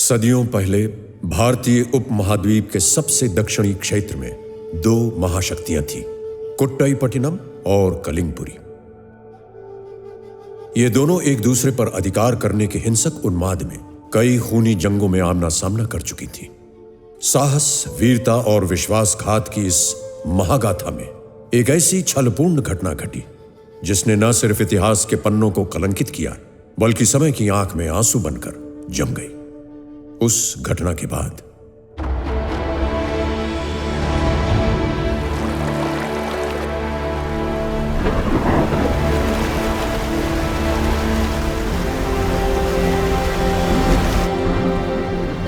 सदियों पहले भारतीय उपमहाद्वीप के सबसे दक्षिणी क्षेत्र में दो महाशक्तियां थीं, कोट्टईपट्टिनम और कलिंगपुरी। ये दोनों एक दूसरे पर अधिकार करने के हिंसक उन्माद में कई खूनी जंगों में आमना सामना कर चुकी थी। साहस, वीरता और विश्वासघात की इस महागाथा में एक ऐसी छलपूर्ण घटना घटी जिसने न सिर्फ इतिहास के पन्नों को कलंकित किया बल्कि समय की आंख में आंसू बनकर जम गई। उस घटना के बाद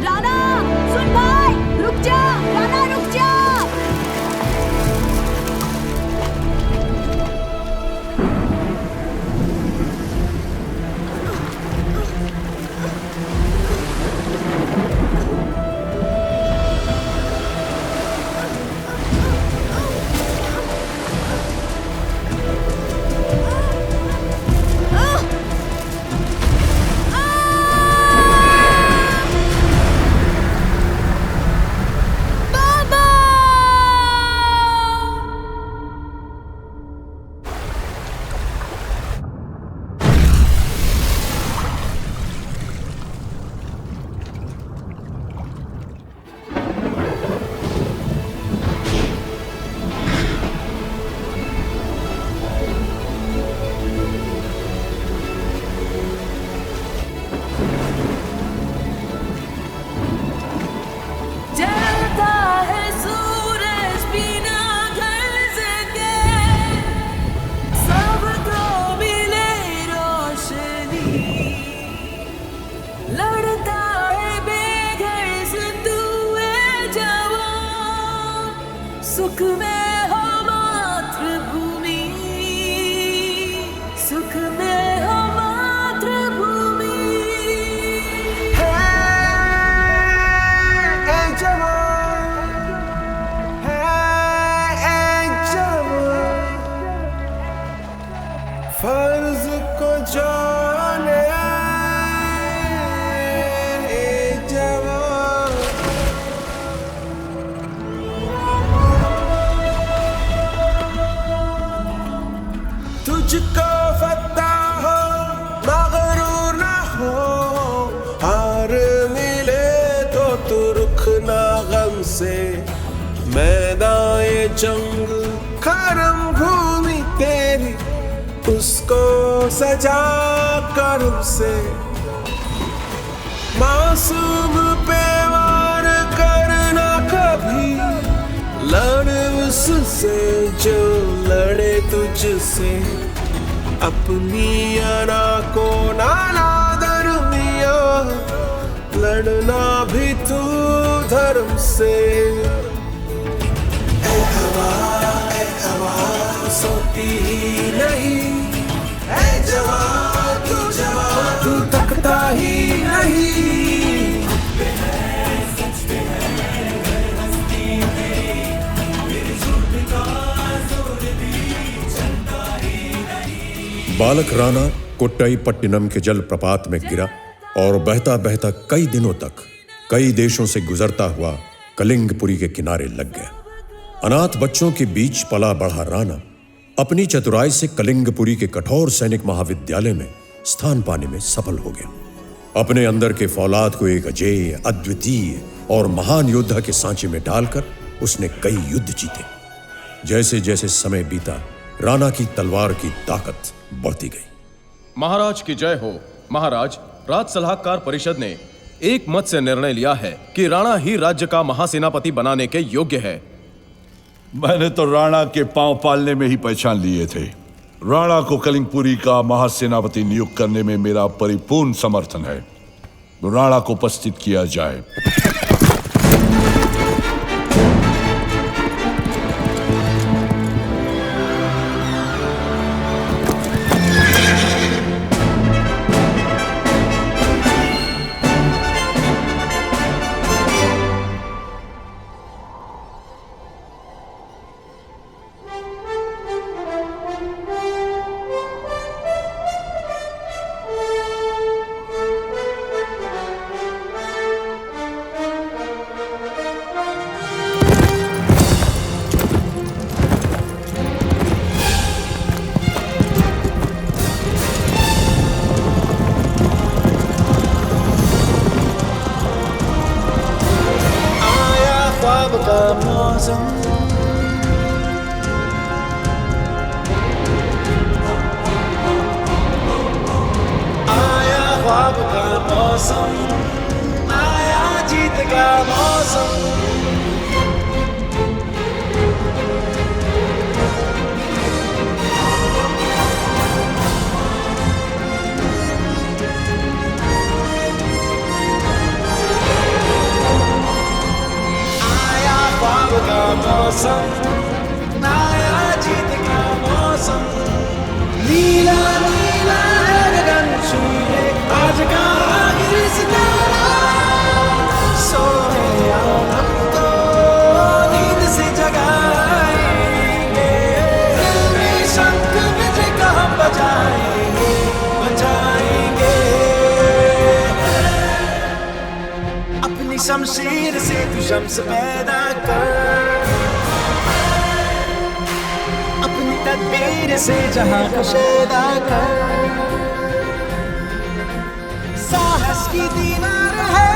राणा, सुन भाई, रुक जा। राणा, रुक जा। सुख में हो मातृभूमि, सुख में हो मातृभूमि। ए जवान, ए जवान, फर्ज को जाने ए जवान। तुझको फतह हो, मगरूर ना हो, हार मिले तो तू रुखना गम से। मैदान जंग करम भूमि तेरी, उसको सजा करम से। मासूम पे वार करना कभी, लड़ उससे जो लड़े तुझसे। अपनी अना को नाला दरमिया, लड़ना भी तू धर्म से। ए हवा सोती ही नहीं, ए जवान तू तकता ही नहीं। बालक राणा कोट्टईपट्टिनम के जलप्रपात में गिरा और बहता बहता कई दिनों तक कई देशों से गुजरता हुआ कलिंगपुरी के किनारे लग गया। अनाथ बच्चों के बीच पला बढ़ा राणा अपनी चतुराई से कलिंगपुरी के कठोर सैनिक महाविद्यालय में स्थान पाने में सफल हो गया। अपने अंदर के फौलाद को एक अजेय, अद्वितीय और महान योद्धा के सांचे में डालकर उसने कई युद्ध जीते। जैसे जैसे समय बीता, राणा की तलवार की ताकत बढ़ती गई। महाराज की जय हो। महाराज, राज सलाहकार परिषद ने एक मत से निर्णय लिया है कि राणा ही राज्य का महासेनापति बनाने के योग्य है। मैंने तो राणा के पांव पालने में ही पहचान लिए थे। राणा को कलिंगपुरी का महासेनापति नियुक्त करने में मेरा परिपूर्ण समर्थन है। राणा को उपस्थित किया जाए। मौसम, आया जीत का मौसम। आया ख्वाब का मौसम, आया जीत का मौसम। नीला नीला है गगन छूए आज का आखिरी सितारा। सोए हम तो नींद से जगाएंगे, दिल में शंख बजे का हम बजाएंगे, बजाएंगे। अपनी शमशीर से तू शम्स पैदा कर, अपनी तदबीर से जहां को शेदा कर। साहस की दीवार है,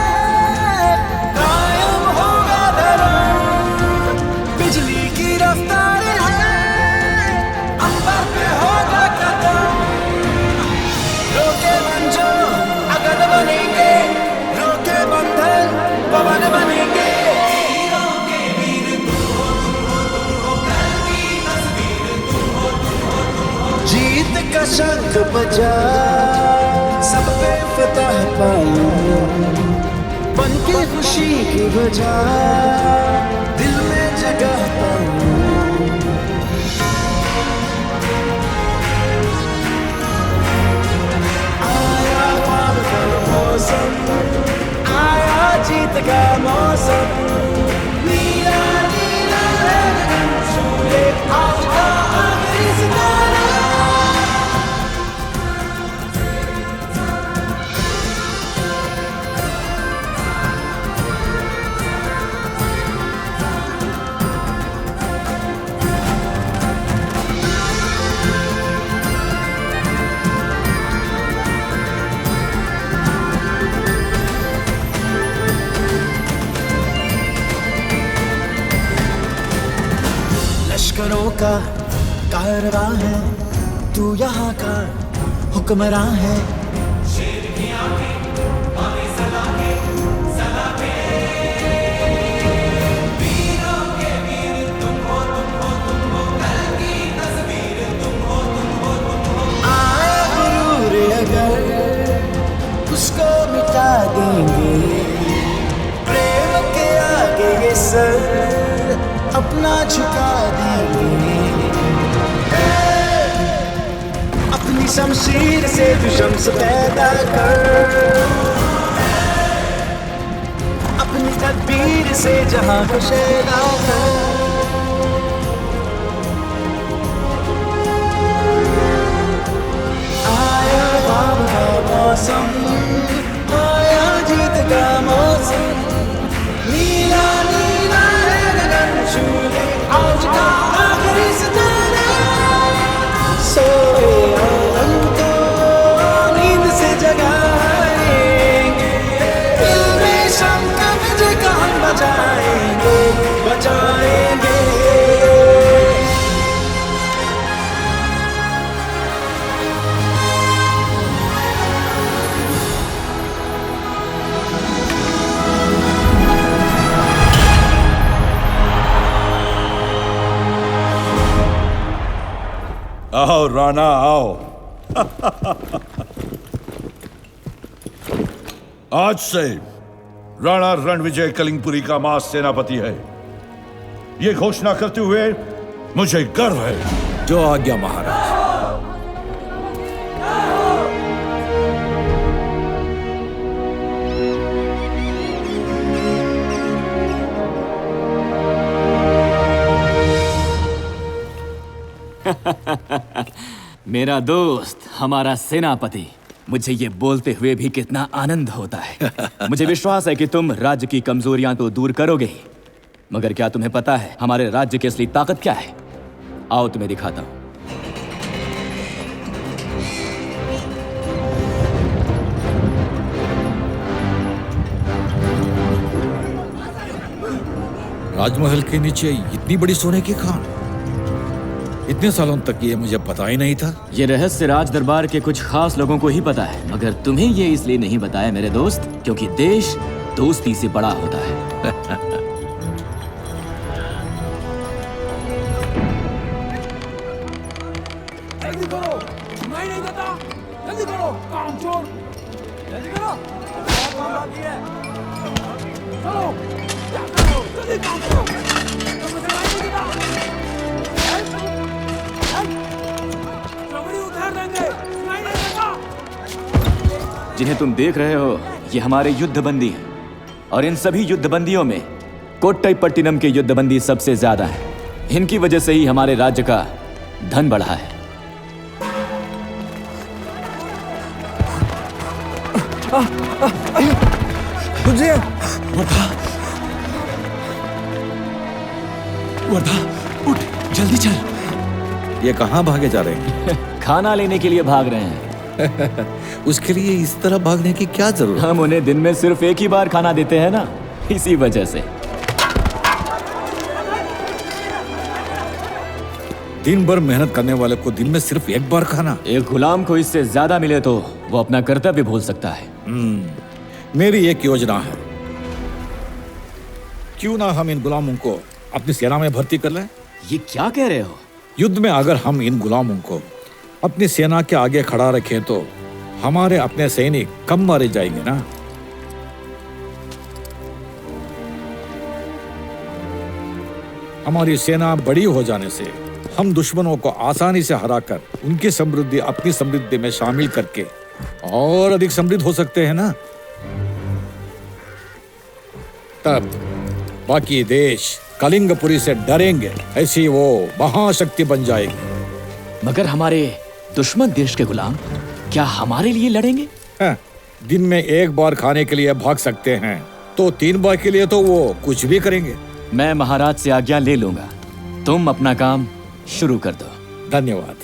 कायम होगा धर्म। बिजली की रफ्तार है, अंबर पे होगा कदम। रोके मंजो अगन बनेंगे, रोके बंधन पवन बनेंगे। जीत का शंख बजा, सब पे फतह पाऊं, बन के खुशी की वजह दिल में जगह पाऊं। आया ख्वाब का मौसम, आया जीत का मौसम। नीला नीला है गगन छूए आज का आखिरी सितारा। लश्करों का कारवां है, तू यहाँ का हुक्मरां है। आए गुरूर अगर उसको मिटा देंगे, प्रेम के आगे ये सर अपना झुका देंगे। अपनी शमशीर से तू शम्स पैदा कर, अपनी तदबीर से जहां को शेदा कर। आया ख्वाब का मौसम, आया जीत का मौसम। नीला नीला है गगन छूए आज का आखिरी सितारा। सोए हम तो नींद से जगाएंगे, दिल में शंख बजे का हम बजाएंगे, बजाएंगे। आओ राणा आओ। आज से राणा रणविजय कलिंगपुरी का महासेनापति है। ये घोषणा करते हुए मुझे गर्व है। जो आज्ञा महाराज। मेरा दोस्त, हमारा सेनापति, मुझे ये बोलते हुए भी कितना आनंद होता है। मुझे विश्वास है कि तुम राज्य की कमजोरियां तो दूर करोगे ही, मगर क्या तुम्हें पता है हमारे राज्य की असली ताकत क्या है? आओ तुम्हें दिखाता हूं। राजमहल के नीचे इतनी बड़ी सोने की खान। इतने सालों तक ये मुझे पता ही नहीं था। ये रहस्य राज दरबार के कुछ खास लोगों को ही पता है, मगर तुम्हें ये इसलिए नहीं बताया मेरे दोस्त, क्योंकि देश दोस्ती से बड़ा होता है। जल्दी करो, सुनाई नहीं देता। जल्दी करो, कामचोर। जल्दी करो, काम बाकी है। चलो, जल्दी काम करो। तुमको सुनाई नहीं देता। चमड़ी उतार देंगे, सुनाई नहीं देता। जिन्हें तुम देख रहे हो ये हमारे युद्धबंदी हैं, और इन सभी युद्धबंदियों में कोट्टईपट्टिनम के युद्धबंदी सबसे ज्यादा है। इनकी वजह से ही हमारे राज्य का धन बढ़ा है। मुझे वर्धा उठ, जल्दी चल। ये कहाँ भागे जा रहे हैं? खाना लेने के लिए भाग रहे हैं। उसके लिए इस तरह भागने की क्या जरूरत? हम उन्हें दिन में सिर्फ एक ही बार खाना देते हैं ना, इसी वजह से। दिन भर मेहनत करने वाले को दिन में सिर्फ एक बार खाना? एक गुलाम को इससे ज्यादा मिले तो वो अपना कर्तव्य भूल सकता है। मेरी एक योजना है, क्यों ना हम इन गुलामों को अपनी सेना में भर्ती कर लें? ये क्या कह रहे हो? युद्ध में अगर हम इन गुलामों को अपनी सेना के आगे खड़ा रखें तो हमारे अपने सैनिक कम मारे जाएंगे ना। हमारी सेना बड़ी हो जाने से हम दुश्मनों को आसानी से हराकर उनकी समृद्धि अपनी समृद्धि में शामिल करके और अधिक समृद्ध हो सकते हैं ना। तब बाकी देश कलिंगपुरी से डरेंगे, ऐसी वो महाशक्ति बन जाएगी। मगर हमारे दुश्मन देश के गुलाम क्या हमारे लिए लड़ेंगे? दिन में एक बार खाने के लिए भाग सकते हैं, तो 3 बार के लिए तो वो कुछ भी करेंगे। मैं महाराज से आज्ञा ले लूंगा, तुम अपना काम शुरू कर दो। धन्यवाद।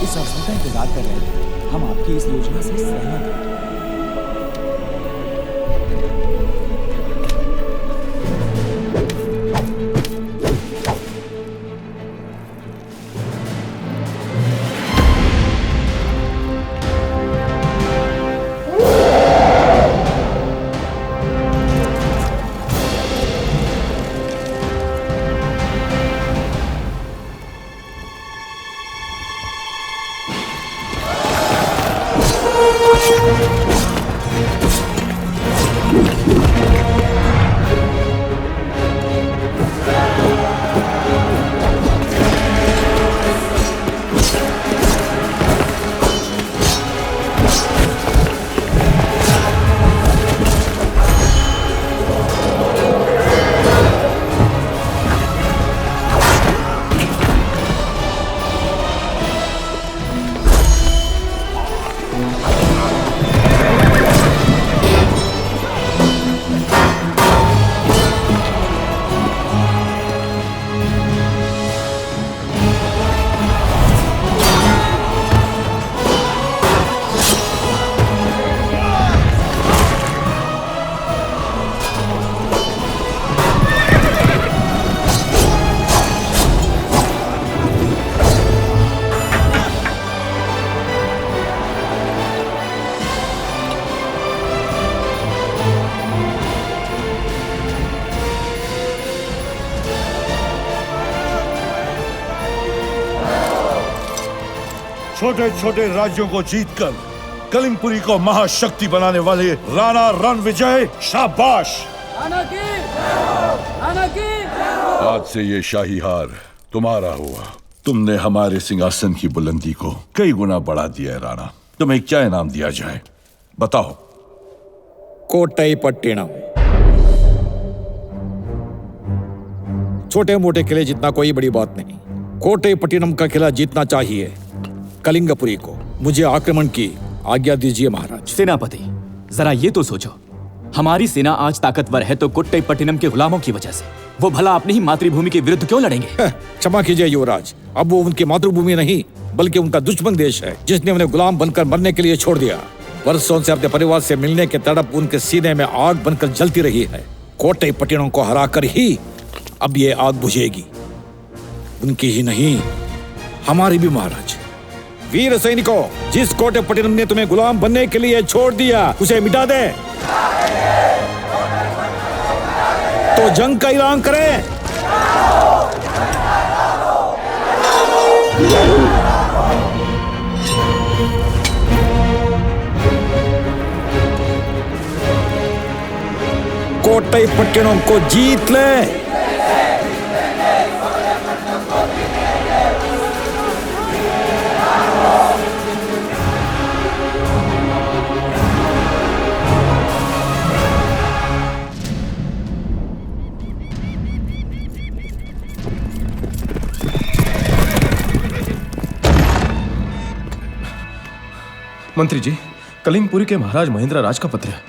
इस अवसर का इंतजार कर रहे थे। हम आपकी इस योजना से सहमत हैं। छोटे छोटे राज्यों को जीतकर कलिंगपुरी को महाशक्ति बनाने वाले राणा रणविजय, शाबाश। आज से ये शाही हार तुम्हारा हुआ। तुमने हमारे सिंहासन की बुलंदी को कई गुना बढ़ा दिया है राणा। तुम्हें क्या इनाम दिया जाए, बताओ। कोट्टई पट्टिनम। छोटे मोटे किले जितना कोई बड़ी बात नहीं। कोट्टई पट्टिनम का किला जीतना चाहिए कलिंगपुरी को। मुझे आक्रमण की आज्ञा दीजिए महाराज। सेनापति, जरा ये तो सोचो, हमारी सेना आज ताकतवर है तो कोट्टई पट्टिनम के गुलामों की वजह से। वो भला अपनी ही मातृभूमि के विरुद्ध क्यों लड़ेंगे? क्षमा कीजिए युवराज, अब वो उनकी मातृभूमि नहीं बल्कि उनका दुश्मन देश है, जिसने उन्हें गुलाम बनकर मरने के लिए छोड़ दिया। वर्षों से अपने परिवार से मिलने के तड़प उनके सीने में आग बनकर जलती रही है। कोट्टई पट्टिनम को हराकर ही अब ये आग बुझेगी। उनकी ही नहीं, हमारी भी महाराज। वीर सैनिकों, जिस कोट्टई पट्टिनम ने तुम्हें गुलाम बनने के लिए छोड़ दिया, उसे मिटा दे। तो जंग का ऐलान करें। कोट्टई पट्टिनम को जीत ले। मंत्री जी, कलिंगपुरी के महाराज महेंद्र राज का पत्र है।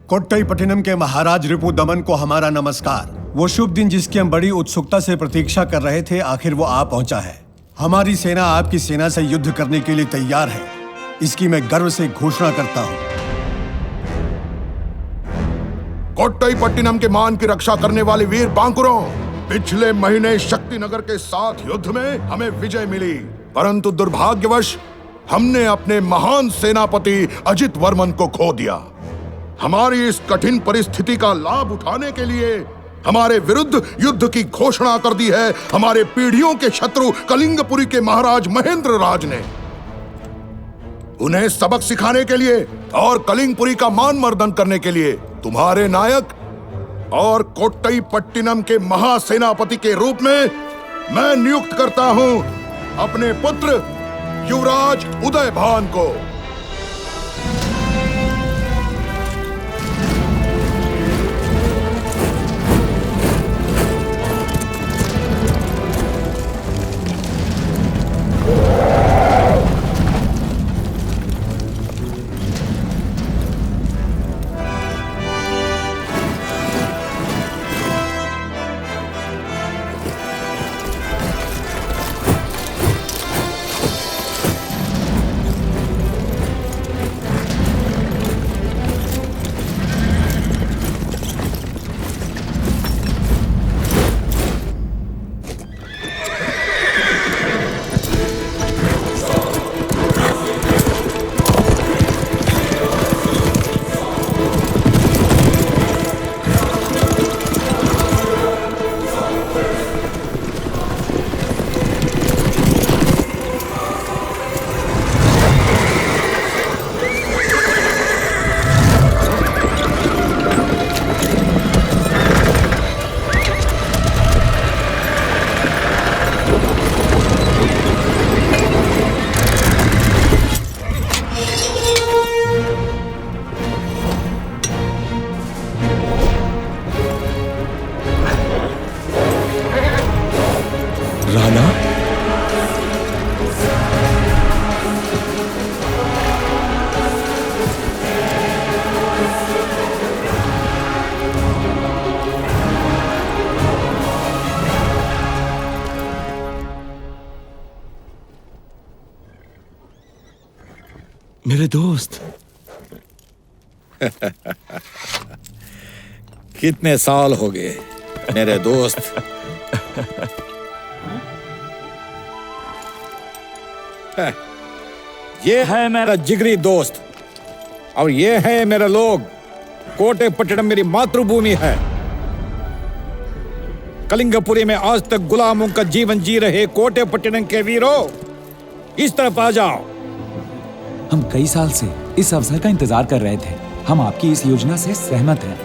कोट्टई पट्टिनम के महाराज रिपुदमन को हमारा नमस्कार। वो शुभ दिन जिसकी हम बड़ी उत्सुकता से प्रतीक्षा कर रहे थे, आखिर वो आ पहुंचा है। हमारी सेना आपकी सेना से युद्ध करने के लिए तैयार है, इसकी मैं गर्व से घोषणा करता हूं। कोट्टई पट्टिनम के मान की रक्षा करने वाले वीर बांकुरों, पिछले महीने शक्तिनगर के साथ युद्ध में हमें विजय मिली, परंतु दुर्भाग्यवश हमने अपने महान सेनापति अजित वर्मन को खो दिया। हमारी इस कठिन परिस्थिति का लाभ उठाने के लिए हमारे विरुद्ध युद्ध की घोषणा कर दी है हमारे पीढ़ियों के शत्रु कलिंगपुरी के महाराज महेंद्र राज ने। उन्हें सबक सिखाने के लिए और कलिंगपुरी का मान मर्दन करने के लिए तुम्हारे नायक और कोट्टई पट्टिनम के महासेनापति के रूप में मैं नियुक्त करता हूं अपने पुत्र युवराज उदयभान को। राणा, मेरे दोस्त। कितने साल हो गए मेरे दोस्त। ये है मेरा जिगरी दोस्त और ये है मेरे लोग। कोट्टई पट्टिनम मेरी मातृभूमि है। कलिंगपुरी में आज तक गुलामों का जीवन जी रहे कोटाईपट्टिनम के वीरों, इस तरफ आ जाओ। हम कई साल से इस अवसर का इंतजार कर रहे थे। हम आपकी इस योजना से सहमत हैं।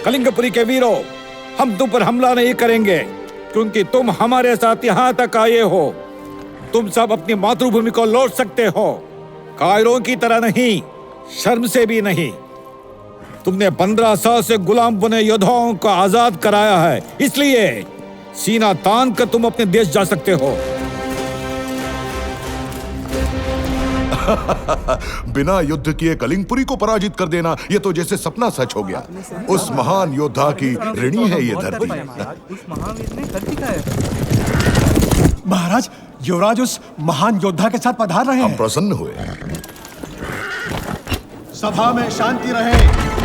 कलिंगपुरी के वीरों, हम तुम पर हमला नहीं करेंगे क्योंकि तुम हमारे साथ यहाँ तक आए हो। तुम सब अपनी मातृभूमि को लौट सकते हो, कायरों की तरह नहीं, शर्म से भी नहीं। तुमने 15 साल से गुलाम बने योद्धाओं को आजाद कराया है, इसलिए सीना तान कर तुम अपने देश जा सकते हो। बिना युद्ध किए कलिंगपुरी को पराजित कर देना, ये तो जैसे सपना सच हो गया। उस महान योद्धा की ऋणी है ये धरती। महाराज, युवराज उस महान योद्धा के साथ पधार रहे हैं। हम प्रसन्न हुए। सभा में शांति रहे।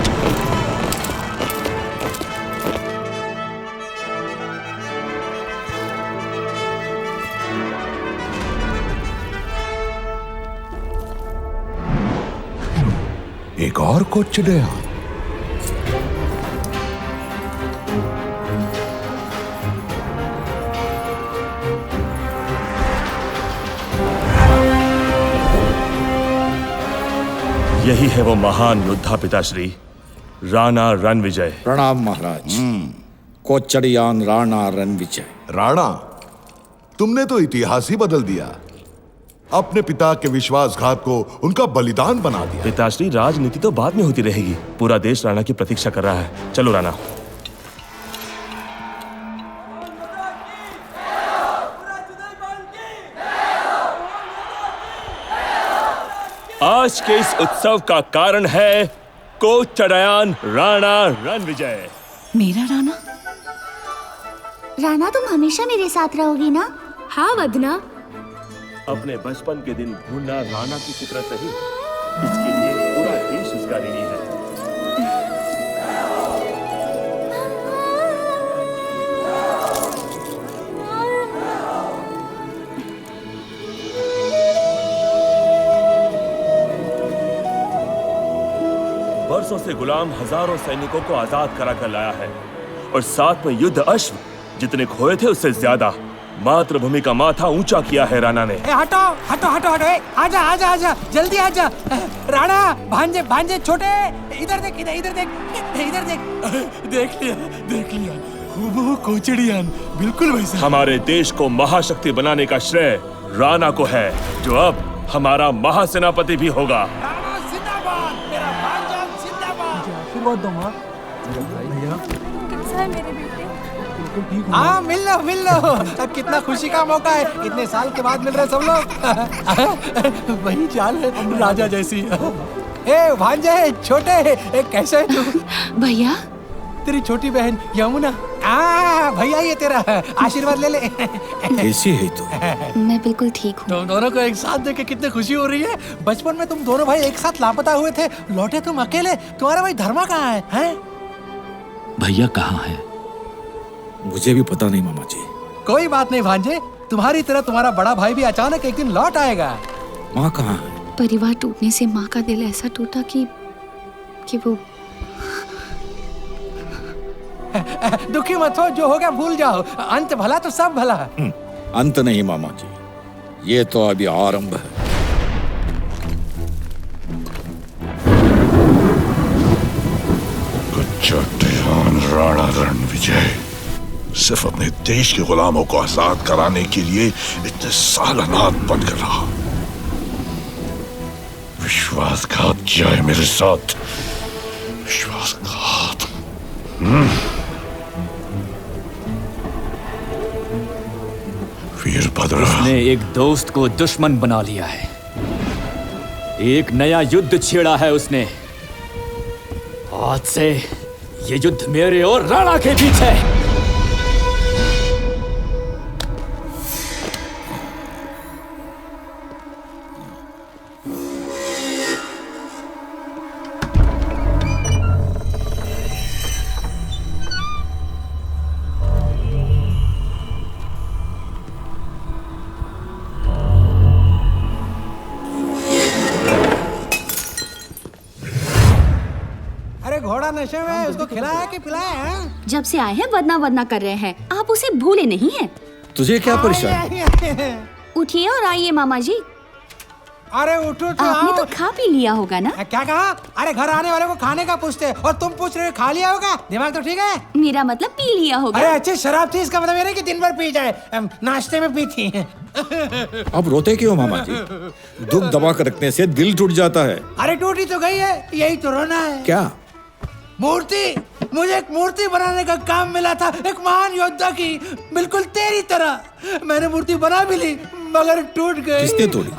एक और कोचड़ियान। यही है वो महान योद्धा पिताश्री, राणा रणविजय। प्रणाम महाराज। कोचड़ियान राणा रणविजय। राणा, तुमने तो इतिहास ही बदल दिया। अपने पिता के विश्वासघात को उनका बलिदान बना दिया। पिताश्री, राजनीति तो बाद में होती रहेगी। पूरा देश राणा की प्रतीक्षा कर रहा है। चलो राणा। आज के इस उत्सव का कारण है कोचड़ियान राणा रणविजय। मेरा राणा? राणा, तुम हमेशा मेरे साथ रहोगी ना? हाँ वदना। अपने बचपन के दिन ढूंढना राणा की फिक्र सही, इसके लिए पूरा देश उसका ऋणी है। बरसों से गुलाम हजारों सैनिकों को आजाद करा कर लाया है और साथ में युद्ध अश्व जितने खोए थे उससे ज्यादा। मातृभूमि का माथा ऊंचा किया है राणा ने। हटो हटो हटो हटो, आजा आजा आजा, जल्दी आजा। राणा, भांजे भांजे छोटे, इधर देख, इधर देख, इधर देख। देख लिया वो कोचड़ियान, बिल्कुल वैसा। हमारे देश को महाशक्ति बनाने का श्रेय राणा को है, जो अब हमारा महासेनापति भी होगा। राणा जिंदाबाद, मेरा भांजा जिंदाबाद। आशीर्वाद दो माँ। भैया कैसा है मेरे बेटे? हाँ, मिल लो। कितना खुशी का मौका है, इतने साल के बाद मिल रहे सब लोग। वही चाल है राजा जैसी। ए भांजे छोटे, कैसे है तू? भैया, तेरी छोटी बहन यमुना। भैया, ये तेरा आशीर्वाद ले ले। कैसी है तू? मैं बिल्कुल ठीक हूँ। तुम दोनों को एक साथ देख के कितनी खुशी हो रही है। बचपन में तुम दोनों भाई एक साथ लापता हुए थे, लौटे तुम अकेले। तुम्हारा भाई धर्मा कहाँ है? भैया कहाँ है? मुझे भी पता नहीं मामा जी। कोई बात नहीं भांजे, तुम्हारी तरह तुम्हारा बड़ा भाई भी अचानक एक दिन लौट आएगा। माँ कहाँ है? परिवार टूटने से माँ का दिल ऐसा टूटा कि वो दुखी मत हो, जो हो गया भूल जाओ। अंत भला तो सब भला। अंत नहीं मामा जी, ये तो अभी आरंभ है। कोचड़ियान राणा रणविजय सिर्फ अपने देश के गुलामों को आजाद कराने के लिए इतने साल अनाथ बनकर रहा। विश्वासघात जाए मेरे साथ, विश्वासघात। वीरभद्र, उसने एक दोस्त को दुश्मन बना लिया है। एक नया युद्ध छेड़ा है उसने। आज से ये युद्ध मेरे और राणा के बीच है। घोड़ा नशे में, उसको खिलाया कि पिलाया है? जब से आए हैं वदना वदना कर रहे हैं, आप उसे भूले नहीं हैं। तुझे क्या परेशान? उठिए और आइए मामा जी। अरे उठो तो आपने आओ। तो खा पी लिया होगा ना? क्या कहा? अरे घर आने वाले को खाने का पूछते और तुम पूछ रहे हो खा लिया होगा? दिमाग तो ठीक है? मेरा मतलब पी लिया होगा। अरे अच्छी शराब थी, इसका मतलब ये नहीं कि दिन भर पी जाए, नाश्ते में पी थी। अब रोते क्यों मामा जी? दुख दबा कर रखने से दिल टूट जाता है। अरे टूटी तो गई है, यही तो रोना है। क्या? मूर्ति, मुझे एक मूर्ति बनाने का काम मिला था, एक महान योद्धा की, बिल्कुल तेरी तरह। मैंने मूर्ति बना भी ली मगर टूट गई। किसने तोड़ी?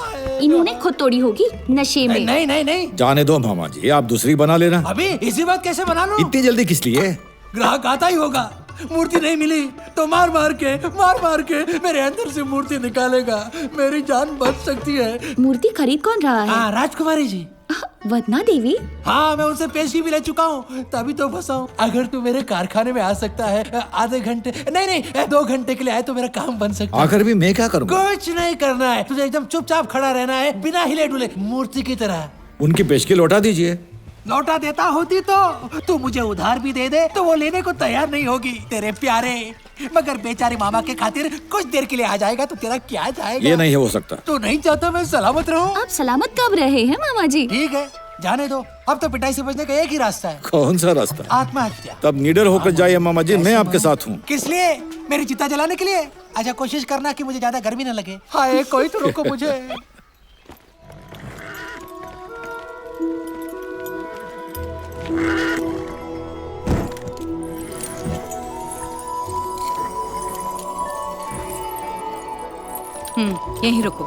इन्होंने खुद तोड़ी होगी नशे में। नहीं नहीं नहीं, जाने दो मामा जी, आप दूसरी बना लेना। अभी इसी बात कैसे बना लूं? इतनी जल्दी किस लिए? ग्राहक आता ही होगा। मूर्ति नहीं मिली तो मार मार के मेरे अंदर से मूर्ति निकालेगा, मेरी जान बच सकती है। मूर्ति खरीद कौन रहा है? राजकुमारी जी। वदना देवी? हाँ, मैं उनसे पेशी भी ले चुका हूँ, तभी तो फंसा हूँ। अगर तू मेरे कारखाने में आ सकता है आधे घंटे, नहीं 2 घंटे के लिए आए तो मेरा काम बन सकता है। आखिर भी मैं क्या करूँगा? कुछ नहीं करना है, तुझे एकदम चुपचाप खड़ा रहना है, बिना हिले डुले, मूर्ति की तरह। उनकी पेशगी लौटा दीजिए। लौटा देता होती तो तू मुझे उधार भी दे दे तो वो लेने को तैयार नहीं होगी तेरे प्यारे, मगर बेचारे मामा के खातिर कुछ देर के लिए आ जाएगा तो तेरा क्या जाएगा? ये नहीं हो सकता। तू नहीं चाहता मैं सलामत रहूं? आप सलामत कब रहे हैं मामा जी? ठीक है, जाने दो, अब तो पिटाई से बचने का एक ही रास्ता है। कौन सा रास्ता? आत्महत्या। तब निडर होकर जाइए मामा जी, मैं आपके साथ हूँ। किस लिए? मेरी चिता जलाने के लिए? अच्छा, कोशिश करना कि मुझे ज्यादा गर्मी न लगे। हाय, कोई तो रोको मुझे। यहीं रुको।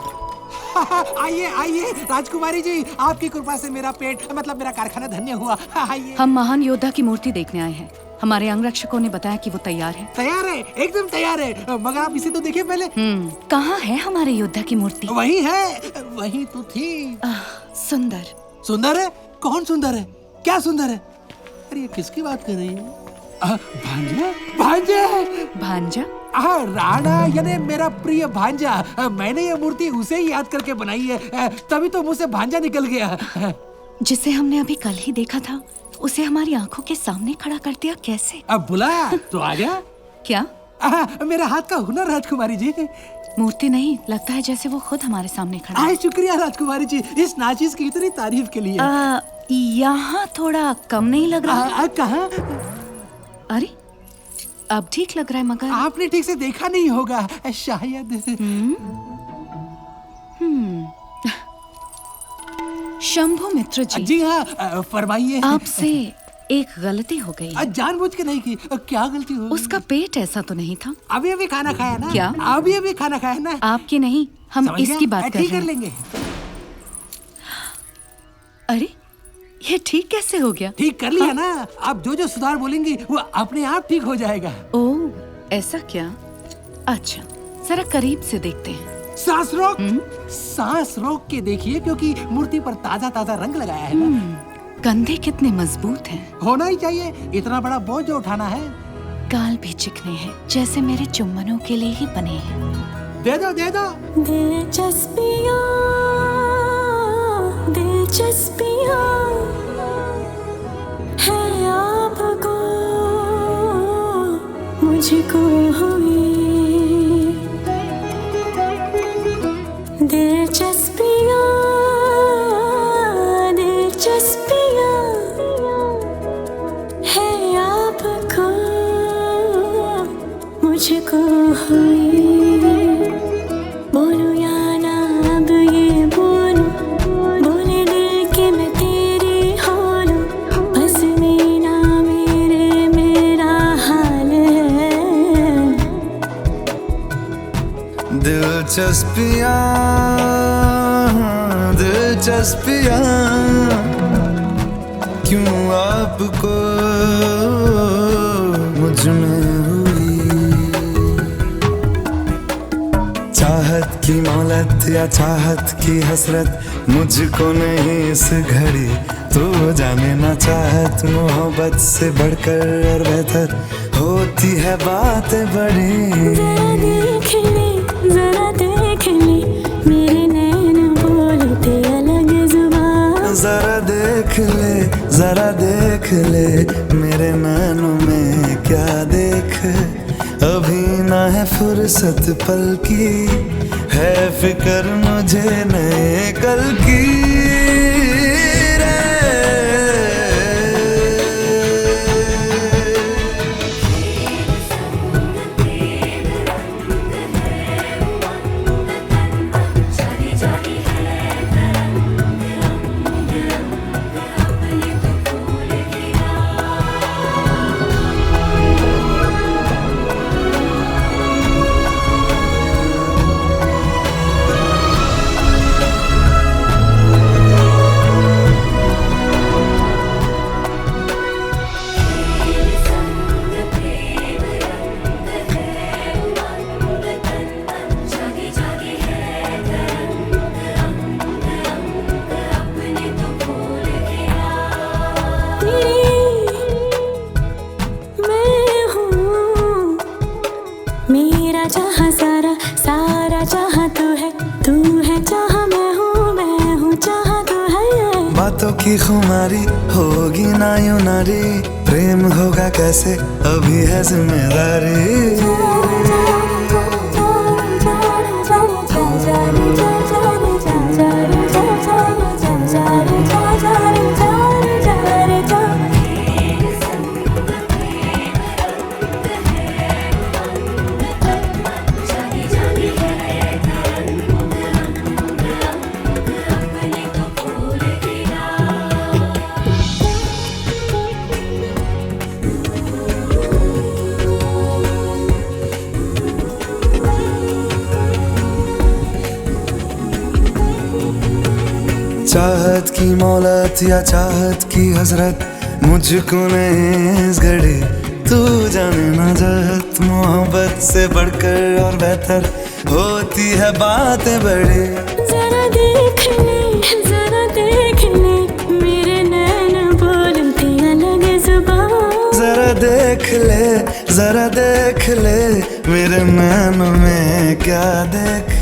आइए आइए राजकुमारी जी, आपकी कृपा से मेरा पेट मतलब मेरा कारखाना धन्य हुआ। आइए। हम महान योद्धा की मूर्ति देखने आए हैं। हमारे अंगरक्षकों ने बताया कि वो तैयार है। तैयार है, एकदम तैयार है, मगर आप इसे तो देखिए पहले। कहाँ है हमारे योद्धा की मूर्ति? वही है, वही तो थी। सुंदर। सुंदर है? कौन सुंदर है? क्या सुंदर है? अरे ये किसकी बात कर रही है? भांजा? भांजा? भांजा? राणा यानी मेरा प्रिय भांजा। मैंने ये मूर्ति उसे ही याद करके बनाई है, तभी तो मुझसे भांजा निकल गया। जिसे हमने अभी कल ही देखा था, उसे हमारी आंखों के सामने खड़ा कर दिया कैसे? अब बुलाया तो आ गया। क्या? मेरा हाथ का हुनर राजकुमारी जी। मूर्ति नहीं, लगता है जैसे वो खुद हमारे सामने खड़ा है। शुक्रिया राजकुमारी जी, इस नाचीज की इतनी तारीफ के लिए। यहाँ थोड़ा कम नहीं लग रहा? कहाँ? अरे अब ठीक लग रहा है, मगर आपने ठीक से देखा नहीं होगा शायद। शंभु मित्र जी। जी हाँ, फरमाइए। आपसे एक गलती हो गई। जानबूझ के नहीं की। क्या गलती हो? उसका पेट ऐसा तो नहीं था। अभी अभी खाना खाया ना? क्या? अभी खाना खाया ना? आपकी नहीं, हम इसकी बात कर रहे हैं। ठीक कर लेंगे। अरे ये ठीक कैसे हो गया? ठीक कर लिया ना। आप जो जो सुधार बोलेंगी वो अपने आप ठीक हो जाएगा। ओह, ऐसा क्या? अच्छा, जरा करीब से देखते हैं। सांस रोक। सांस रोक के देखिए, क्योंकि मूर्ति पर ताजा ताजा रंग लगाया है ना। कंधे कितने मजबूत हैं। होना ही चाहिए, इतना बड़ा बोझ जो उठाना है। गाल भी चिकने हैं, जैसे मेरे चुम्बनों के लिए ही बने हैं। दे दो दे दो। दिलचस्पियाँ दिलचस्पियाँ है आपको मुझको हुई। दिलचस्पियाँ दिलचस्पियाँ है आपको मुझको हुई। बोलूं या ना अब ये बोलूं, बोले दिल के मैं तेरी हो लूं, बस मीना मेरे मेरा हाल है। दिलचस्पियाँ दिलचस्पियाँ क्यों आपको मुझ में हुई। चाहत की मौलत या चाहत की हसरत मुझको नहीं इस घड़ी, तो जाने ना चाहत मोहब्बत से बढ़कर और बेहतर होती है बातें बड़ी। जरा देख ले मेरे नैन बोलते अलग जुबान। जरा देख ले जरा देख देख ले मेरे नैनों में क्या देख, अभी ना है फुर्सत पल की, है फिक्र मुझे नए कल की। बातों की खुमारी होगी ना यूं नारी, प्रेम होगा कैसे अभी है जिम्मेदारी। चाहत की मौलत या चाहत की हजरत मुझको नहीं इस घड़ी, तू जाने ना चाहत मोहब्बत से बढ़कर और बेहतर होती है बातें बड़ी। जरा देख ले मेरे नैन बोलते अलग जुबान, जरा देख ले मेरे नैनों में क्या देख।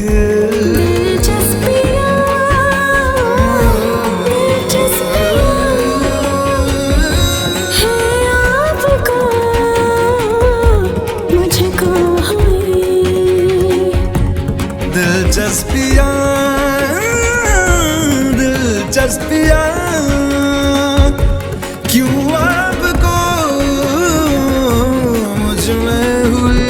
दिलचस्पियाँ क्यों आपको मुझ में हुई।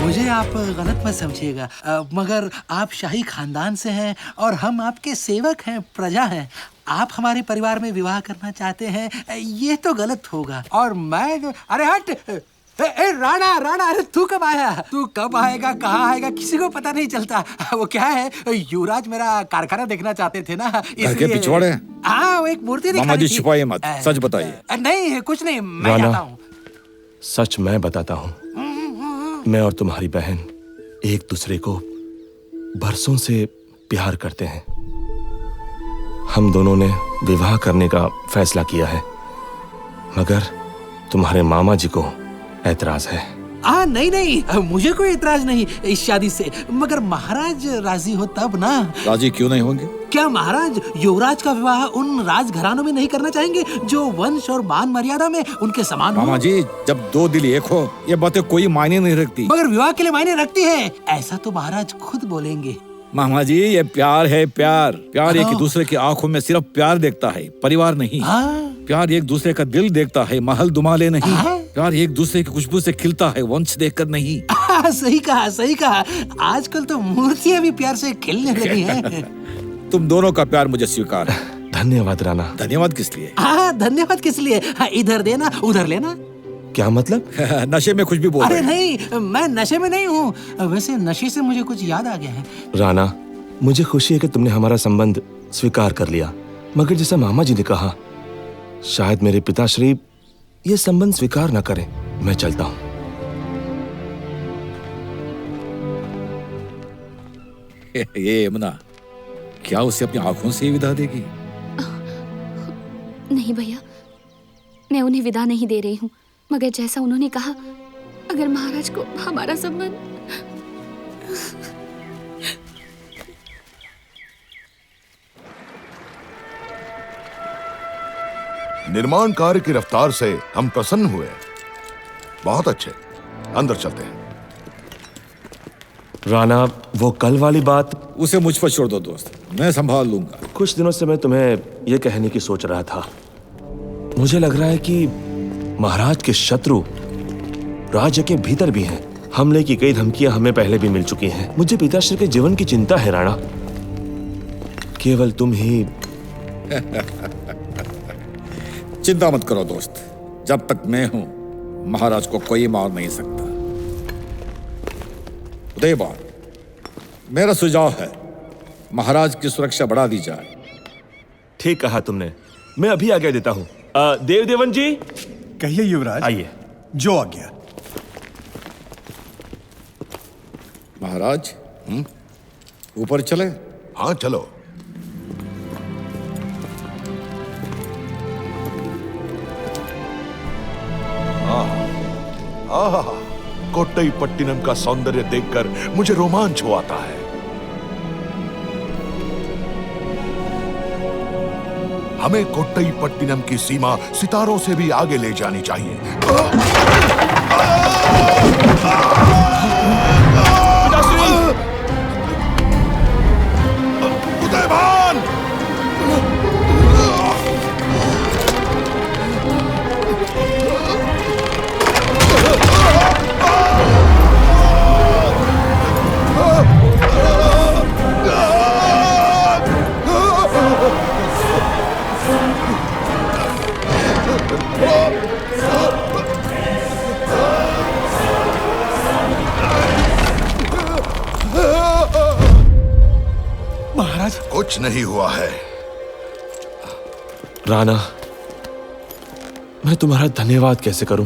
मुझे आप गलत मत समझिएगा, मगर आप शाही खानदान से हैं और हम आपके सेवक हैं, प्रजा हैं। आप हमारे परिवार में विवाह करना चाहते हैं, ये तो गलत होगा। और मैं अरे हट राणा, अरे तू कब आया? तू कब आएगा, कहाँ आएगा, किसी को पता नहीं चलता। वो क्या है, युवराज मेरा कारखाना देखना चाहते थे ना, इसलिए पिछवाड़े। हाँ, वो एक मूर्ति दिखानी थी। मामा जी छुपाइए मत, सच बताइए। नहीं कुछ नहीं, मैं जाता हूँ। सच मैं बताता हूँ, मैं और तुम्हारी बहन एक दूसरे को बरसों से प्यार करते हैं। हम दोनों ने विवाह करने का फैसला किया है, मगर तुम्हारे मामा जी को ऐतराज है। नहीं, मुझे कोई ऐतराज नहीं इस शादी से, मगर महाराज राजी हो तब ना। राजी क्यों नहीं होंगे? क्या महाराज युवराज का विवाह उन राजघरानों में नहीं करना चाहेंगे जो वंश और मान मर्यादा में उनके समान हो? मामा जी, जब दो दिल एक हो ये बातें कोई मायने नहीं रखती। मगर विवाह के लिए मायने रखती है, ऐसा तो महाराज खुद बोलेंगे। मामा जी, ये प्यार है, प्यार एक दूसरे की आंखों में सिर्फ प्यार देखता है, परिवार नहीं। प्यार एक दूसरे का दिल देखता है, महल दुमाले नहीं। प्यार एक दूसरे की खुशबू से खिलता है, वंश देखकर नहीं। सही कहा। आजकल तो मूर्तियां भी प्यार से खिलने लगी हैं। तुम दोनों का प्यार मुझे स्वीकार है। धन्यवाद राणा। धन्यवाद किस लिए? धन्यवाद किस लिए? इधर देना उधर लेना। क्या मतलब? नशे में कुछ भी बोल रहे हैं। अरे नहीं, मैं नशे में नहीं हूँ। वैसे नशे से मुझे कुछ याद आ गया है। राणा, मुझे खुशी है कि तुमने हमारा संबंध स्वीकार कर लिया, मगर जैसा मामा जी ने कहा, शायद मेरे पिताश्री ये संबंध स्वीकार न करें। मैं चलता हूँ। ये यमुना, क्या उसे अपनी आंखों से ही विदा देगी? नहीं भैया, मैं उन्हें विदा नहीं दे रही हूँ, मगर जैसा उन्होंने कहा, अगर महाराज को हमारा संबंध निर्माण कार्य की रफ्तार से हम प्रसन्न हुए। बहुत अच्छे, अंदर चलते हैं। राणा, वो कल वाली बात उसे मुझ पर छोड़ दो दोस्त, मैं संभाल लूंगा। कुछ दिनों से मैं तुम्हें यह कहने की सोच रहा था। मुझे लग रहा है कि महाराज के शत्रु राज्य के भीतर भी हैं। हमले की कई धमकियां हमें पहले भी मिल चुकी हैं। मुझे पिताश्री के जीवन की चिंता है राणा। केवल तुम ही चिंता मत करो दोस्त, जब तक मैं हूं महाराज को कोई मार नहीं सकता। उदयबान, मेरा सुझाव है महाराज की सुरक्षा बढ़ा दी जाए। ठीक कहा तुमने, मैं अभी आज्ञा देता हूं। देवदेवन जी। कहिए युवराज। आइए। जो आज्ञा। महाराज, ऊपर चले? हाँ चलो। कोट्टईपट्टिनम का सौंदर्य देखकर मुझे रोमांच हो आता है। हमें कोट्टईपट्टिनम की सीमा सितारों से भी आगे ले जानी चाहिए। उदयभान! महाराज, कुछ नहीं हुआ है। राणा, मैं तुम्हारा धन्यवाद कैसे करूं?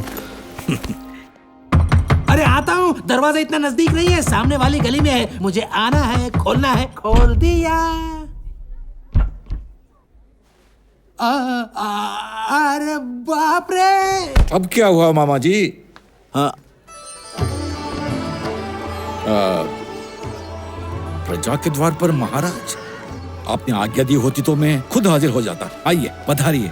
अरे आता हूँ, दरवाजा इतना नजदीक नहीं है, सामने वाली गली में है। मुझे आना है, खोलना है। खोल दिया। अरे बाप रे! अब क्या हुआ मामा जी? हाँ, प्रजा के द्वार पर महाराज, आपने आज्ञा दी होती तो मैं खुद हाजिर हो जाता। आइए, पधारिए।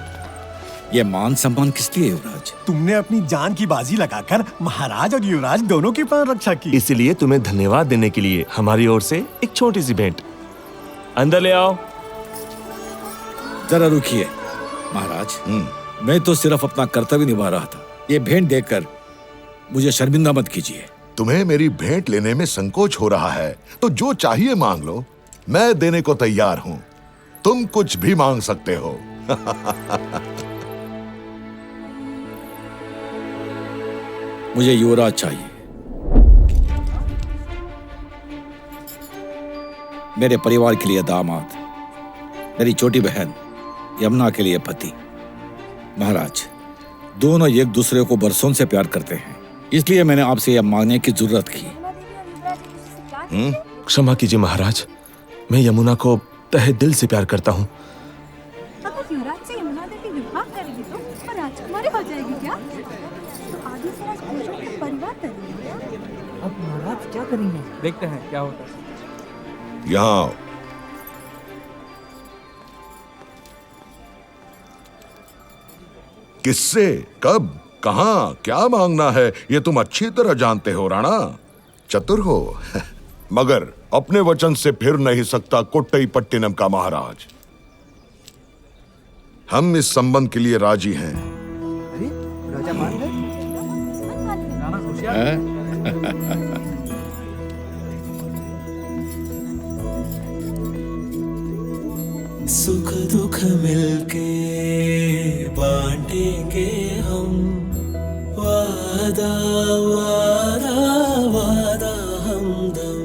ये मान सम्मान किस लिए युवराज? तुमने अपनी जान की बाजी लगाकर महाराज और युवराज दोनों की प्राण रक्षा की। इसलिए तुम्हें धन्यवाद देने के लिए हमारी ओर से एक छोटी सी भेंट। अंदर ले आओ। जरा रुकिए महाराज, मैं तो सिर्फ अपना कर्तव्य निभा रहा था। ये भेंट देकर मुझे शर्मिंदा मत कीजिए। तुम्हें मेरी भेंट लेने में संकोच हो रहा है तो जो चाहिए मांग लो, मैं देने को तैयार हूं। तुम कुछ भी मांग सकते हो। मुझे युवराज चाहिए, मेरे परिवार के लिए दामाद, मेरी छोटी बहन यमुना के लिए पति। महाराज, दोनों एक दूसरे को बरसों से प्यार करते हैं, इसलिए मैंने आपसे यह मांगने की जरूरत की। क्षमा कीजिए महाराज, मैं यमुना को तहे दिल से प्यार करता हूँ। अगर युवराज से यमुना देवी विवाह करेगी तो राजकुमारी हो जाएगी क्या? तो आगे से राजकुमारी का परिवार करेंगे। अब महाराज क्या करेंगे? देखते हैं क्या होता है। यहाँ आओ। किससे, कब, कहां, क्या मांगना है, ये तुम अच्छी तरह जानते हो राणा। चतुर हो। मगर अपने वचन से फिर नहीं सकता कोट्टईपट्टिनम का महाराज। हम इस संबंध के लिए राजी हैं। अरे राजा मान गए? राणा होशियार। सुख दुख मिलके बांटेंगे हम, वादा वादा वादा हमदम,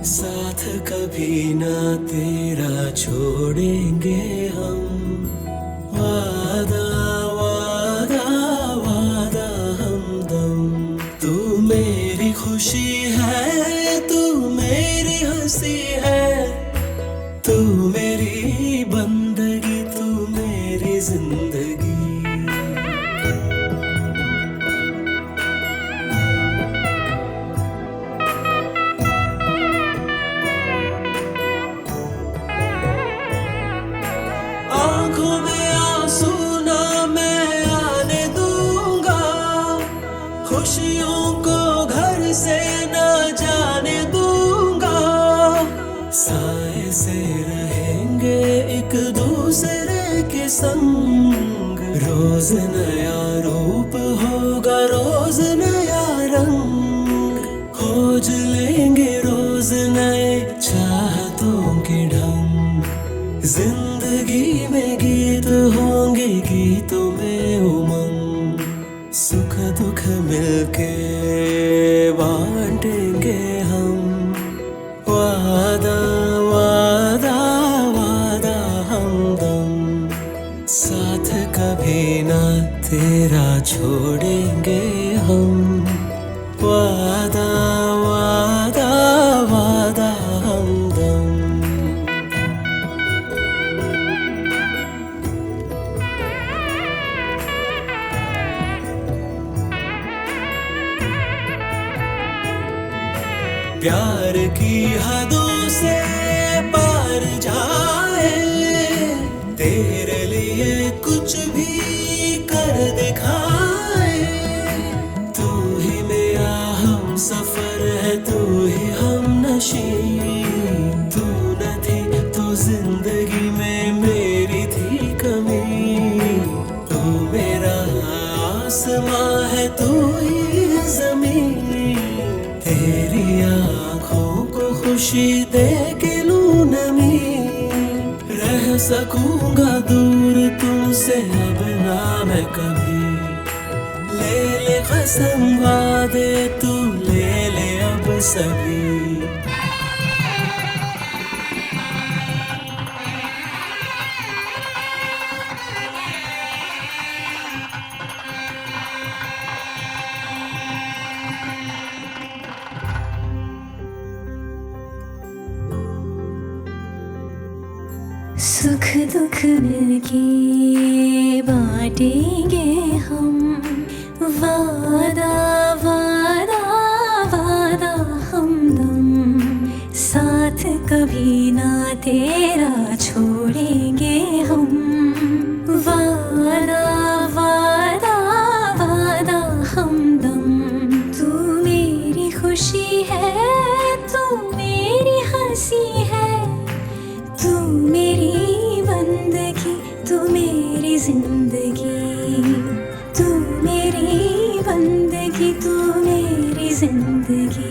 साथ कभी ना तेरा छोड़ेंगे हम, वादा वादा वादा हमदम। तू मेरी खुशी है, तू मेरी हंसी है, तू मेरी बंदगी, तू मेरी जिंदगी। आंखों में आंसू ना संग। रोज नया रूप होगा, रोज नया रंग, खोज लेंगे रोज नए चाहतों के ढंग। जिंदगी में गीत होंगे, गीतों में उमंग, सुख दुख मिलके बांटेंगे हम। वादा वादा वादा हमदम, साथ कभी ना तेरा छोड़ेंगे हम। वादा वादा वादा हमदम। प्यार की हदों से पार जाए, तेरे लिए कुछ भी कर दिखाए। तू ही मेरा हम सफर है, तू ही हम नशी। तू न थी तो जिंदगी में मेरी थी कमी। तू मेरा आसमां है, तू ही जमीन। तेरी आँखों को खुशी दे के लूं नमी। रह सकूंगा दूर तुमसे अब ना मैं कभी। ले ले कसम वादे तू, ले ले अब सभी। सुख दुख मिलके बांटेंगे हम। वादा वादा वादा हमदम, साथ कभी ना तेरा छोड़ेंगे हम। वादा वादा वादा हमदम, तू मेरी खुशी है, तू मेरी हंसी है। तू मेरी बंदगी, तू मेरी जिंदगी। तू मेरी बंदगी, तू मेरी जिंदगी।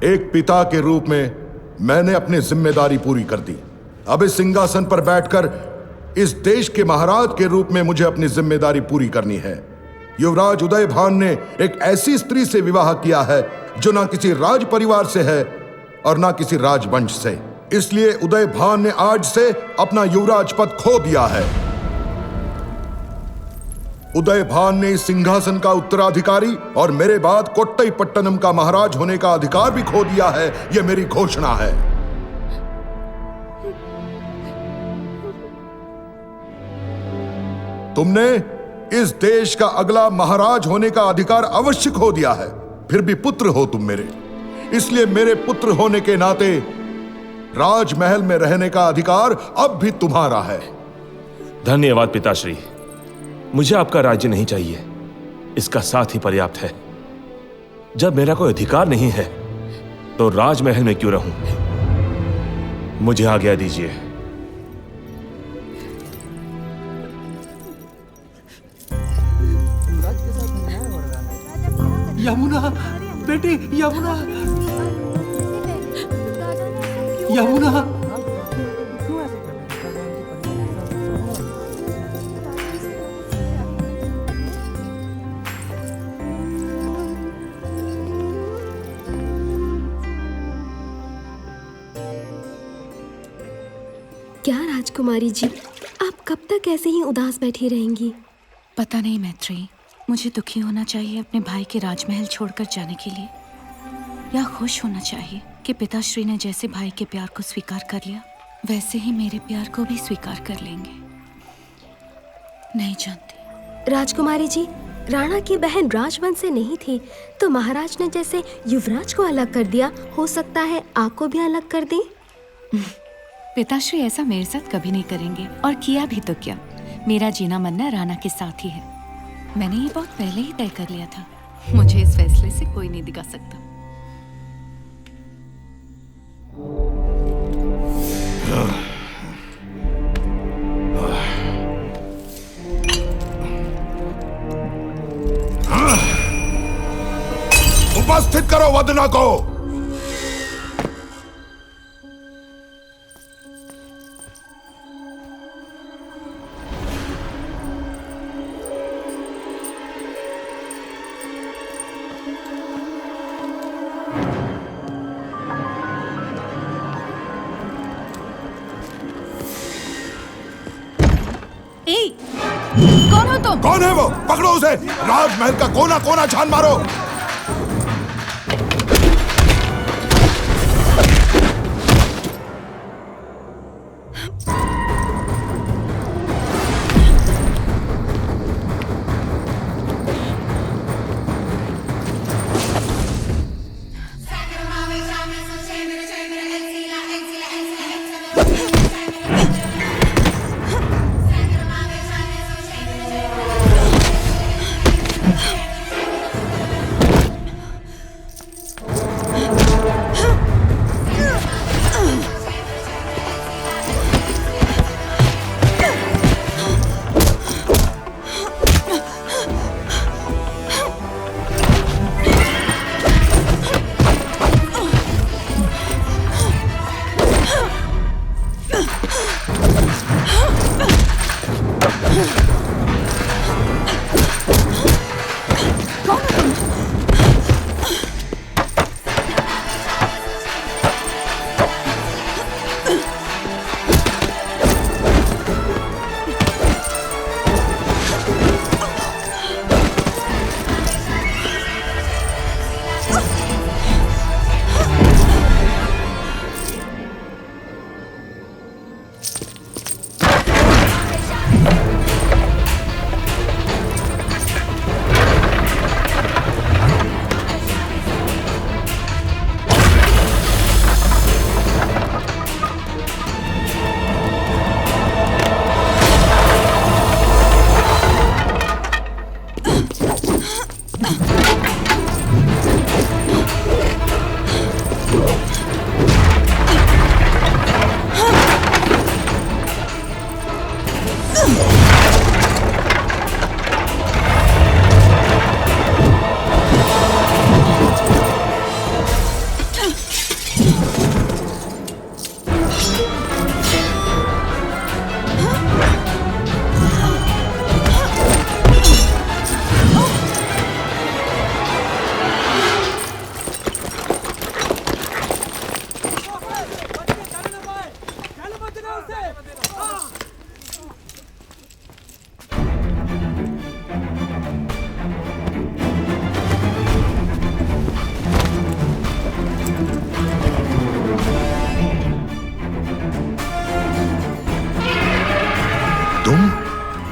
एक पिता के रूप में मैंने अपनी जिम्मेदारी पूरी कर दी। अब इस सिंहासन पर बैठकर इस देश के महाराज के रूप में मुझे अपनी जिम्मेदारी पूरी करनी है। युवराज उदयभान ने एक ऐसी स्त्री से विवाह किया है जो ना किसी राज परिवार से है और ना किसी राजवंश से। इसलिए उदयभान ने आज से अपना युवराज पद खो दिया है। उदयभान ने इस सिंहासन का उत्तराधिकारी और मेरे बाद कोट्टईपट्टनम का महाराज होने का अधिकार भी खो दिया है। यह मेरी घोषणा है। तुमने इस देश का अगला महाराज होने का अधिकार अवश्य खो दिया है, फिर भी पुत्र हो तुम मेरे। इसलिए मेरे पुत्र होने के नाते राजमहल में रहने का अधिकार अब भी तुम्हारा है। धन्यवाद पिताश्री। मुझे आपका राज्य नहीं चाहिए, इसका साथ ही पर्याप्त है। जब मेरा कोई अधिकार नहीं है तो राजमहल में क्यों रहूं? मुझे आज्ञा दीजिए। यमुना, बेटी यमुना, यमुना। क्या राजकुमारी जी, आप कब तक ऐसे ही उदास बैठी रहेंगी? पता नहीं मैत्री, मुझे दुखी होना चाहिए अपने भाई के राजमहल छोड़कर जाने के लिए, या खुश होना चाहिए कि पिताश्री ने जैसे भाई के प्यार को स्वीकार कर लिया वैसे ही मेरे प्यार को भी स्वीकार कर लेंगे। नहीं जानती। राजकुमारी जी, राणा की बहन राजवंश से नहीं थी तो महाराज ने जैसे युवराज को अलग कर दिया, हो सकता है आपको भी अलग कर दें। पिताश्री ऐसा मेरे साथ कभी नहीं करेंगे, और किया भी तो क्या, मेरा जीना मरना राणा के साथ ही है। मैंने ये बहुत पहले ही तय कर लिया था। मुझे इस फैसले से कोई नहीं दिखा सकता। उपस्थित करो वदना को। कौन हो तुम? कौन है वो? पकड़ो उसे। राजमहल का कोना कोना छान मारो।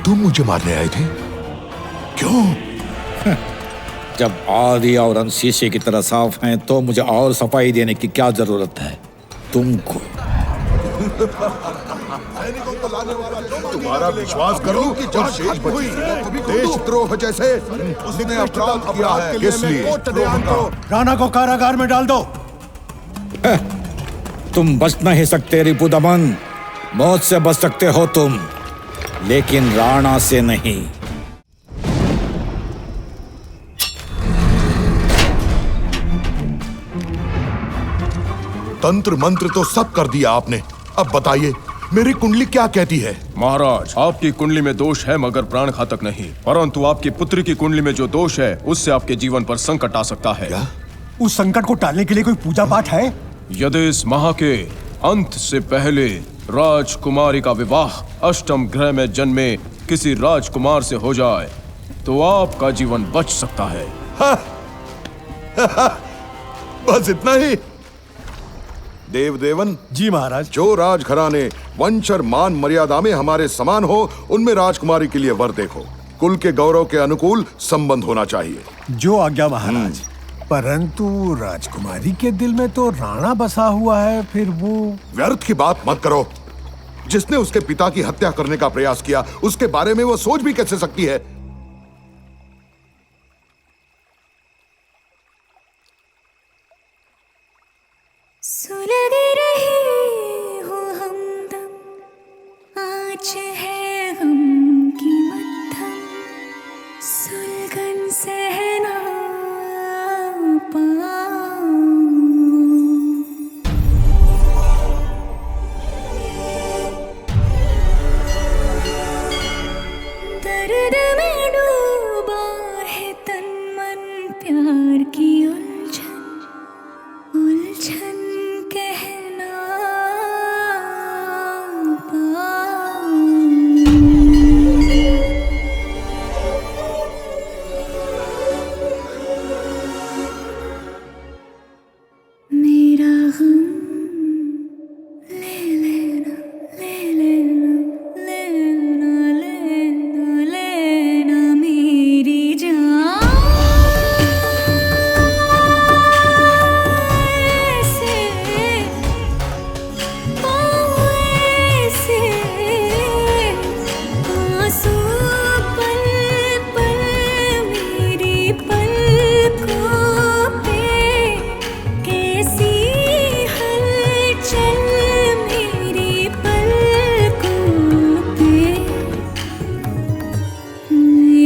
तुम मुझे मारने आए थे? क्यों? जब आदि और अंश शीशे की तरह साफ हैं तो मुझे और सफाई देने की क्या जरूरत है तुमको? तुम्हारा विश्वास करो कि जब शेष बची देशद्रोह जैसे उसने अपराध किया है, किस लिए? राणा को कारागार में डाल दो। तुम बच नहीं सकते रिपुदमन। मौत से बच सकते हो तुम, लेकिन राणा से नहीं। तंत्र मंत्र तो सब कर दिया आपने। अब बताइए मेरी कुंडली क्या कहती है? महाराज, आपकी कुंडली में दोष है मगर प्राण घातक नहीं। परंतु आपकी पुत्री की कुंडली में जो दोष है उससे आपके जीवन पर संकट आ सकता है। क्या? उस संकट को टालने के लिए कोई पूजा पाठ है? यदि इस माह के अंत से पहले राजकुमारी का विवाह अष्टम ग्रह में जन्मे किसी राजकुमार से हो जाए तो आपका जीवन बच सकता है। बस इतना ही? देवदेवन जी महाराज। जो राजघराने वंश और मान मर्यादा में हमारे समान हो उनमें राजकुमारी के लिए वर देखो। कुल के गौरव के अनुकूल संबंध होना चाहिए। जो आज्ञा महाराज। परंतु राजकुमारी के दिल में तो राणा बसा हुआ है, फिर वो। व्यर्थ की बात मत करो। जिसने उसके पिता की हत्या करने का प्रयास किया उसके बारे में वो सोच भी कैसे सकती है? सुलग रहे हो हम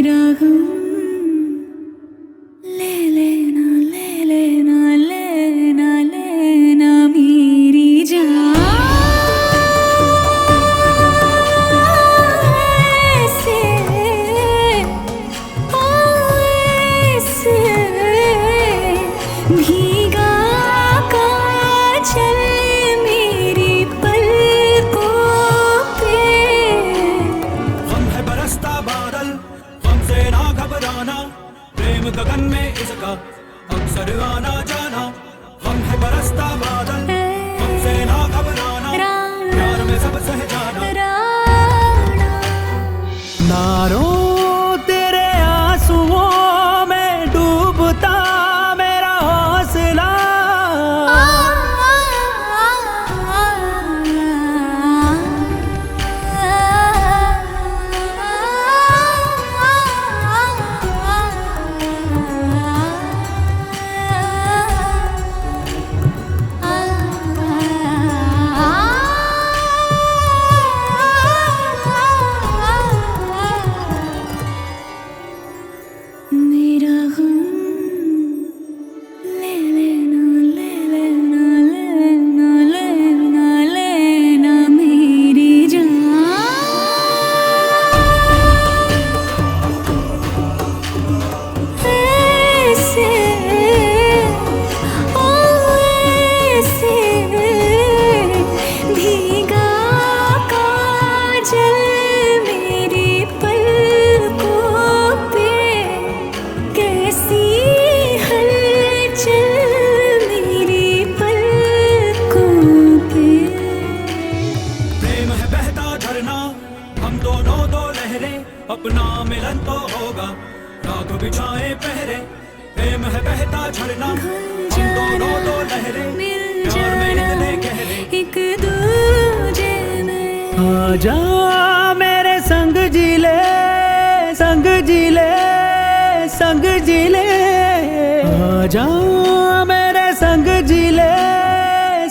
मेरा गम ले लेना ले लेना लेना लेना मेरी जान ऐसे भीगा काजल मेरी पलकों पे गम है बरसता बादल गम से ना घबराना प्रेम गगन में इसका अक्सर आना जाना गम है बरसता बादल गम से ना घबराना प्यार में सब सह जाना नारो तेरे आंसुओं में डूबता मेरा हौसला मेरा गम ले लेना ले लेना लेना लेना लेना मेरी जान ऐसे ऐसे भीगा काजल मेरी पलकों पे कैसी हलचल मेरी पलकों पे प्रेम है बहता झरना हम दोनों दो लहरें अपना मिलन तो होगा रात बिछाए पहरे प्रेम है बहता झरना हम दोनों दो लहरें प्यार में इतने गहरे एक दूजे में आजा मेरे संग जी ले संग जी ले संग जी ले आजा मेरे संग जी ले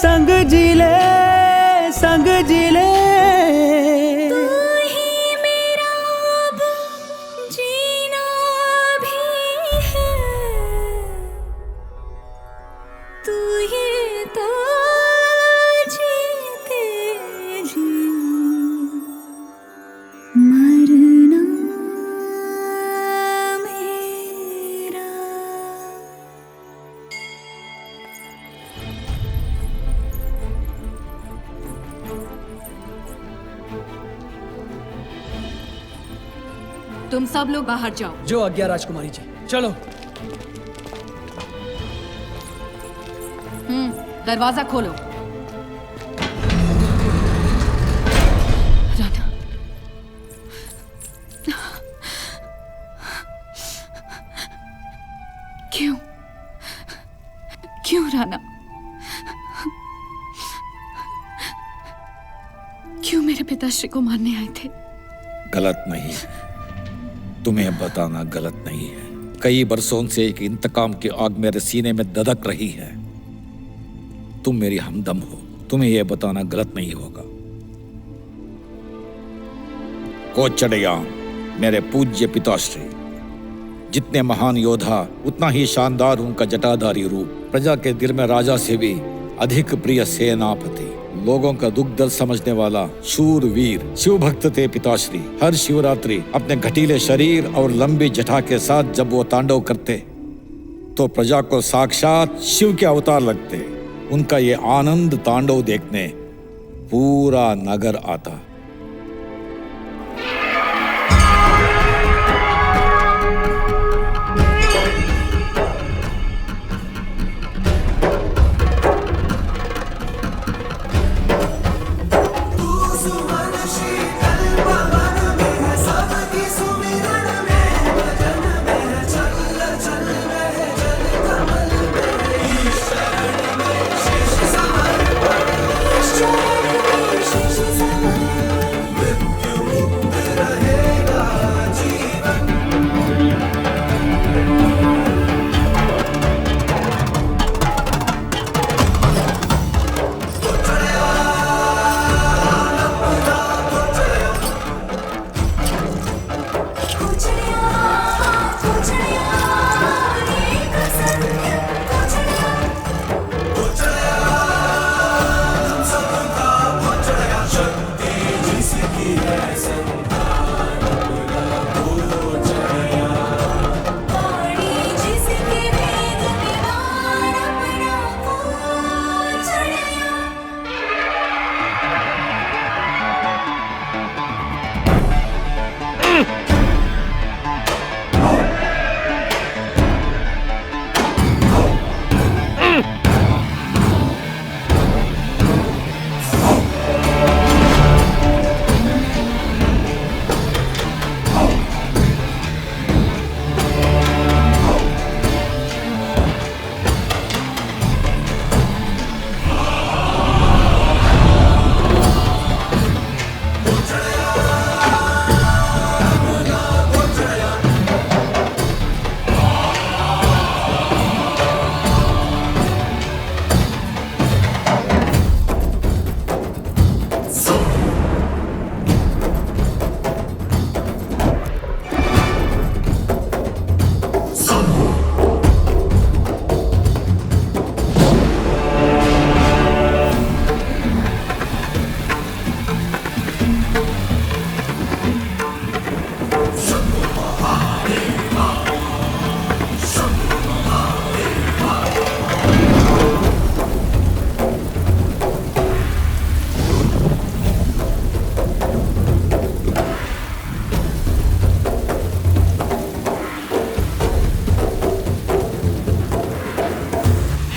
संग जी ले संग जी ले तू ही मेरा अब जीना भी है तू ही तो जीते जी मरना मेरा तुम सब लोग बाहर जाओ। जो आज्ञा राजकुमारी जी। चलो। दरवाजा खोलो। राना, क्यों क्यों राना, क्यों मेरे पिताश्री को मारने आए थे? गलत नहीं है, तुम्हें बताना गलत नहीं है। कई बरसों से एक इंतकाम की आग मेरे सीने में दधक रही है। तुम मेरी हमदम हो, तुम्हें यह बताना गलत नहीं होगा। कोचड़यान, मेरे पूज्य पिताश्री, जितने महान योद्धा उतना ही शानदार उनका जटाधारी रूप। प्रजा के दिल में राजा से भी अधिक प्रिय सेनापति, लोगों का दुख दर्द समझने वाला शूरवीर, शिव भक्त थे पिताश्री। हर शिवरात्रि अपने घटीले शरीर और लंबी जटा के साथ जब वो तांडव करते तो प्रजा को साक्षात शिव के अवतार लगते। उनका ये आनंद तांडव देखने पूरा नगर आता। Shh.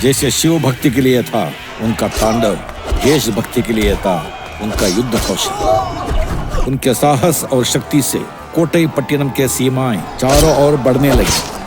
जैसे शिव भक्ति के लिए था उनका तांडव, देशभक्ति के लिए था उनका युद्ध कौशल। उनके साहस और शक्ति से कोट्टई पट्टिनम के सीमाएं चारों ओर बढ़ने लगी।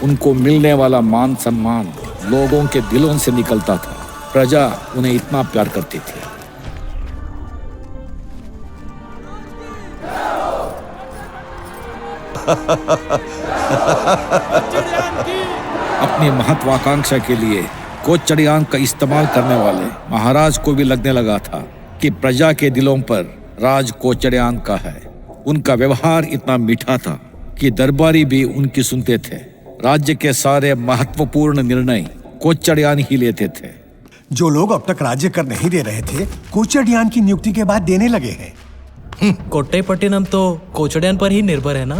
उनको मिलने वाला मान सम्मान लोगों के दिलों से निकलता था। प्रजा उन्हें इतना प्यार करती थी। अपनी महत्वाकांक्षा के लिए कोच्चड़ियान का इस्तेमाल करने वाले महाराज को भी लगने लगा था कि प्रजा के दिलों पर राज कोच्चड़ियान का है। उनका व्यवहार इतना मीठा था कि दरबारी भी उनकी सुनते थे। राज्य के सारे महत्वपूर्ण निर्णय कोच्चड़ियान ही लेते थे। जो लोग अब तक राज्य कर नहीं दे रहे थे, कोच्चड़ियान की नियुक्ति के बाद देने लगे हैं। कोट्टई पट्टिनम तो कोच्चड़ियान पर ही निर्भर है ना?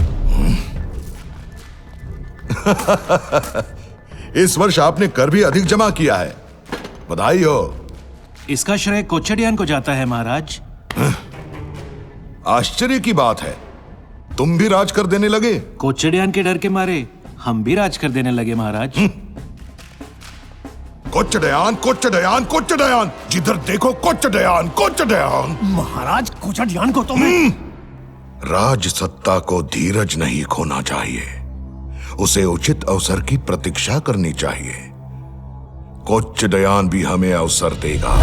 इस वर्ष आपने कर भी अधिक जमा किया है, बधाई हो। इसका श्रेय कोच्चड़ियान को जाता है महाराज। आश्चर्य की बात है, तुम भी राज कर देने लगे। कोच्चड़ियान के डर के मारे हम भी राज कर देने लगे महाराज। कोच्चड़ियान, कोच्चड़ियान, कोच्चड़ियान, जिधर देखो कोच्चड़ियान, कोच्चड़ियान। महाराज कोच्चड़ियान को तो मैं राज सत्ता को धीरज नहीं खोना चाहिए, उसे उचित अवसर की प्रतीक्षा करनी चाहिए। कोच्चड़ियान भी हमें अवसर देगा।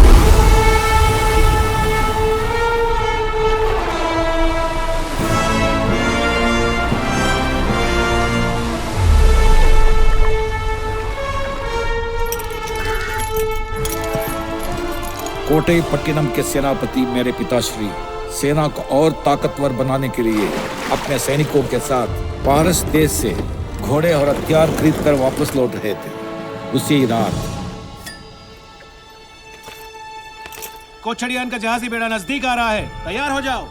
कोट्टई पट्टिनम के सेनापति मेरे पिताश्री सेना को और ताकतवर बनाने के लिए अपने सैनिकों के साथ पारस देश से घोड़े और हथियार खरीद कर वापस लौट रहे थे। उसी रात कोच्चड़ियान का जहाजी बेड़ा नजदीक आ रहा है, तैयार हो जाओ।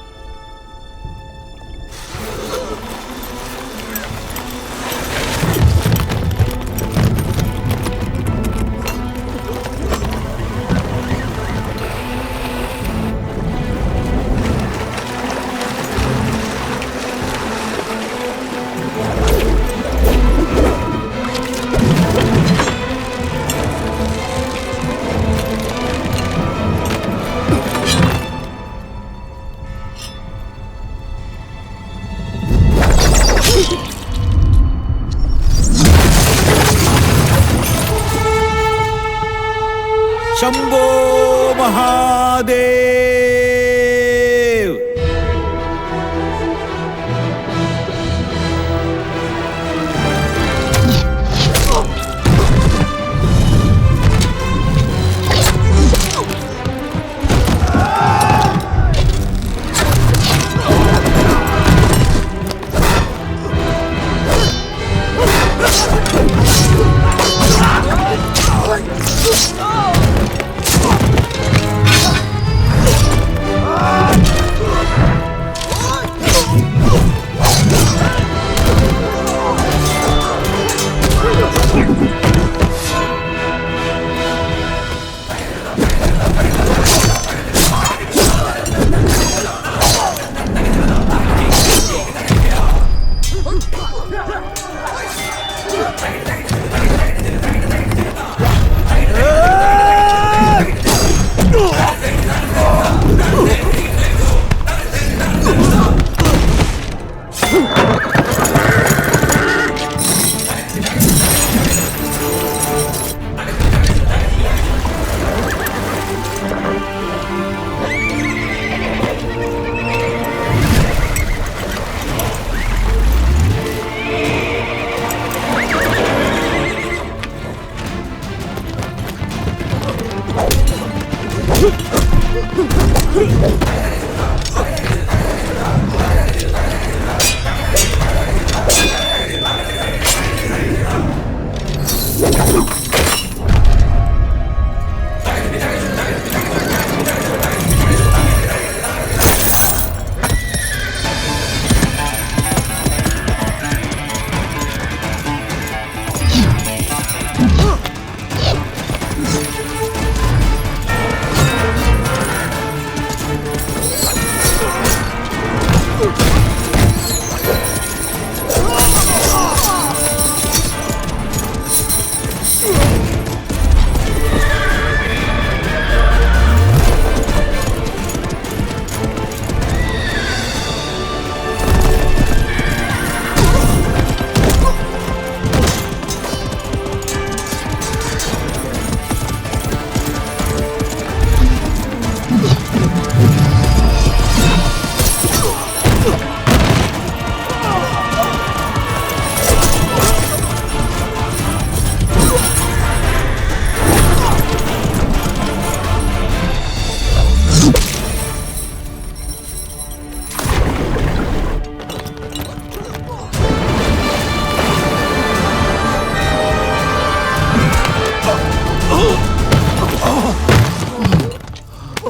शंभो महादेव।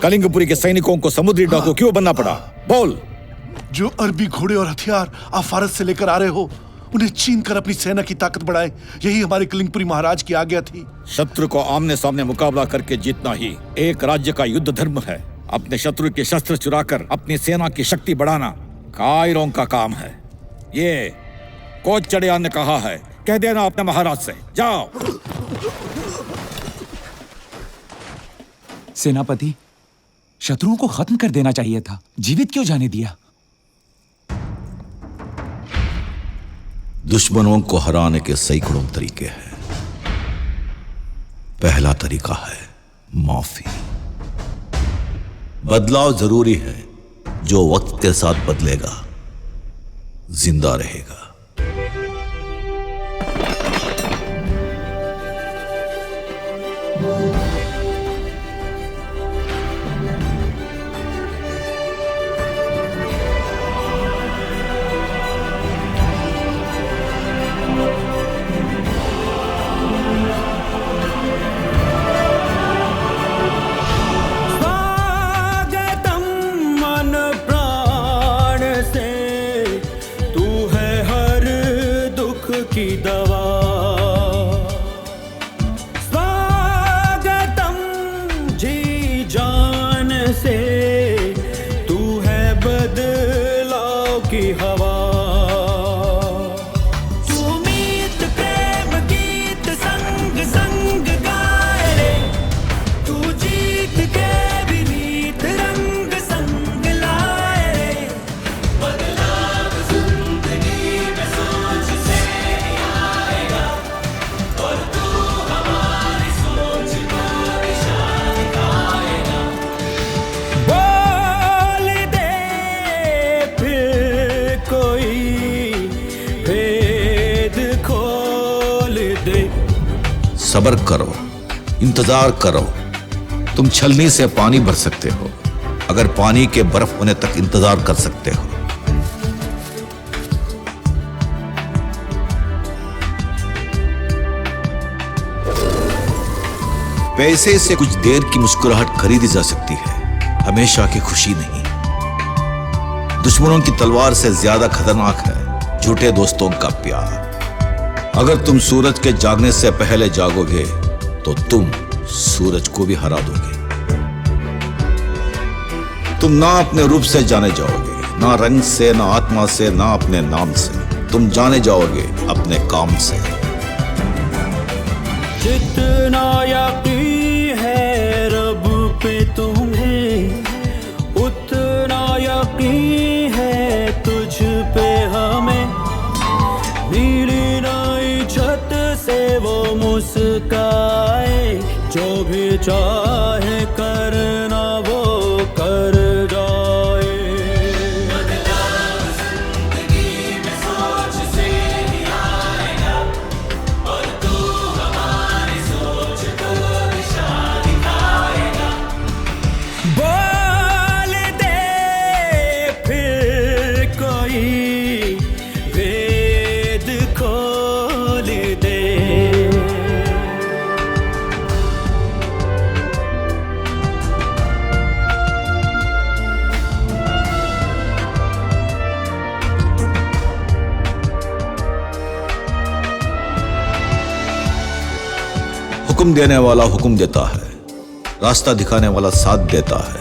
कलिंगपुरी के सैनिकों को समुद्री डाकू क्यों बनना पड़ा? बोल। जो अरबी घोड़े और हथियार आप भारत से लेकर आ रहे हो, उन्हें छीन कर अपनी सेना की ताकत बढ़ाए, यही हमारे कलिंगपुरी महाराज की आज्ञा थी। शत्रु को आमने सामने मुकाबला करके जीतना ही एक राज्य का युद्ध धर्म है। अपने शत्रु के शस्त्र चुराकर अपनी सेना की शक्ति बढ़ाना कायरों का काम है। ये कोचड़ियान ने कहा है, कह देना अपने महाराज से। जाओ। सेनापति, शत्रुओं को खत्म कर देना चाहिए था, जीवित क्यों जाने दिया? दुश्मनों को हराने के सैकड़ों तरीके हैं। पहला तरीका है माफी। बदलाव जरूरी है, जो वक्त के साथ बदलेगा जिंदा रहेगा। की दवा स्वागतम जी जान से, तू है बदलाव की हवा। सुमीत प्रेम गीत संग संग गाए रे, तू जीत के भी नीत रंग संग लाए रे। बदलाव जिंदगी में सोच से सब्र करो, इंतजार करो। तुम छलनी से पानी भर सकते हो, अगर पानी के बर्फ होने तक इंतजार कर सकते हो। पैसे से कुछ देर की मुस्कुराहट खरीदी जा सकती है, हमेशा की खुशी नहीं। दुश्मनों की तलवार से ज्यादा खतरनाक है झूठे दोस्तों का प्यार। अगर तुम सूरज के जागने से पहले जागोगे तो तुम सूरज को भी हरा दोगे। तुम ना अपने रूप से जाने जाओगे, ना रंग से, ना आत्मा से, ना अपने नाम से। तुम जाने जाओगे अपने काम से। जितना यकीन है रब पे तुम्हें, उतना यकीन है तुझ पे हमें। नीली नई छत से वो मुस्काए, जो भी चाहे करना वो कर जाए। बदलाव जिंदगी में सोच से ही आएगा, और तू हमारी सोच को दिशा दिखाएगा। बोल दे फिर कोई वेद खोल दे। हुक्म देने वाला हुक्म देता है, रास्ता दिखाने वाला साथ देता है।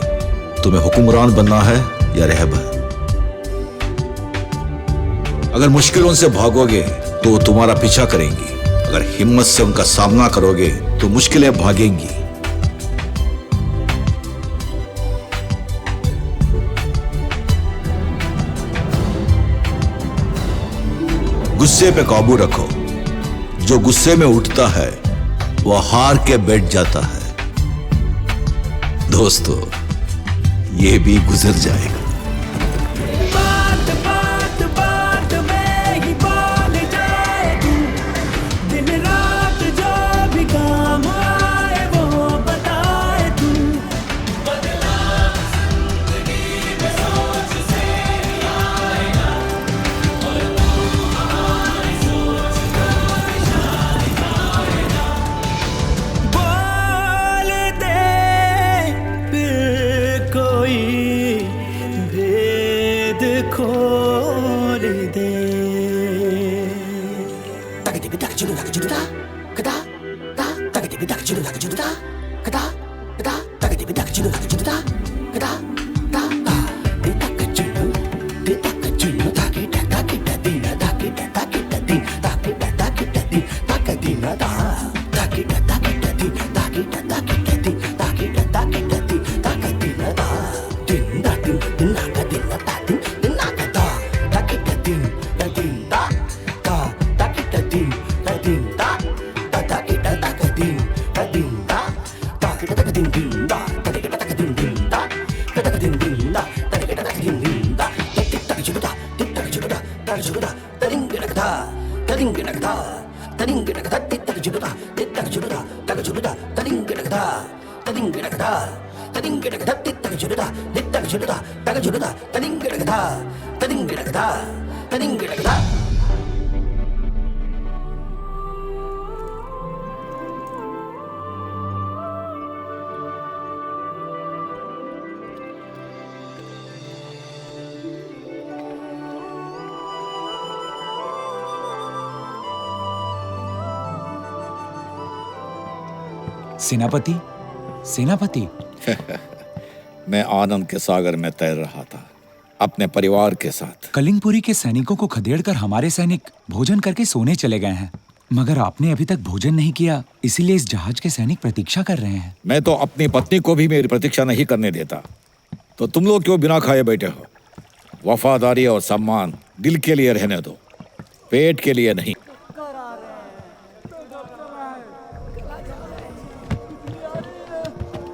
तुम्हें हुक्मरान बनना है या रहबर? अगर मुश्किलों से भागोगे तो वो तुम्हारा पीछा करेंगी, अगर हिम्मत से उनका सामना करोगे तो मुश्किलें भागेंगी। गुस्से पे काबू रखो, जो गुस्से में उठता है वो हार के बैठ जाता है। दोस्तों, ये भी गुजर जाएगा। बात बात बात में ही बोल जाए तू, दिन रात जो भी काम आए वो बताए तू। बदलाव जिंदगी में सोच से ही आएगा, और तू हमारी सोच को दिशा दिखाएगा। बोल दे फिर खोल दे। सेनापति, सेनापति। मैं आनंद के सागर में तैर रहा था अपने परिवार के साथ। कलिंगपुरी के सैनिकों को खदेड़कर हमारे सैनिक भोजन करके सोने चले गए हैं, मगर आपने अभी तक भोजन नहीं किया, इसीलिए इस जहाज के सैनिक प्रतीक्षा कर रहे हैं। मैं तो अपनी पत्नी को भी मेरी प्रतीक्षा नहीं करने देता, तो तुम लोग क्यों बिना खाए बैठे हो? वफादारी और सम्मान दिल के लिए रहने दो, पेट के लिए नहीं।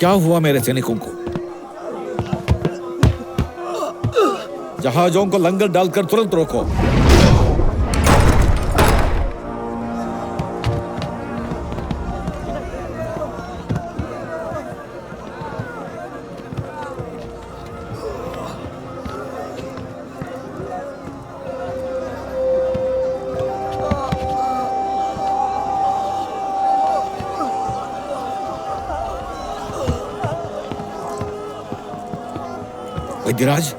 क्या हुआ मेरे सैनिकों को? जहाजों को लंगर डालकर तुरंत रोको। वैद्यराज,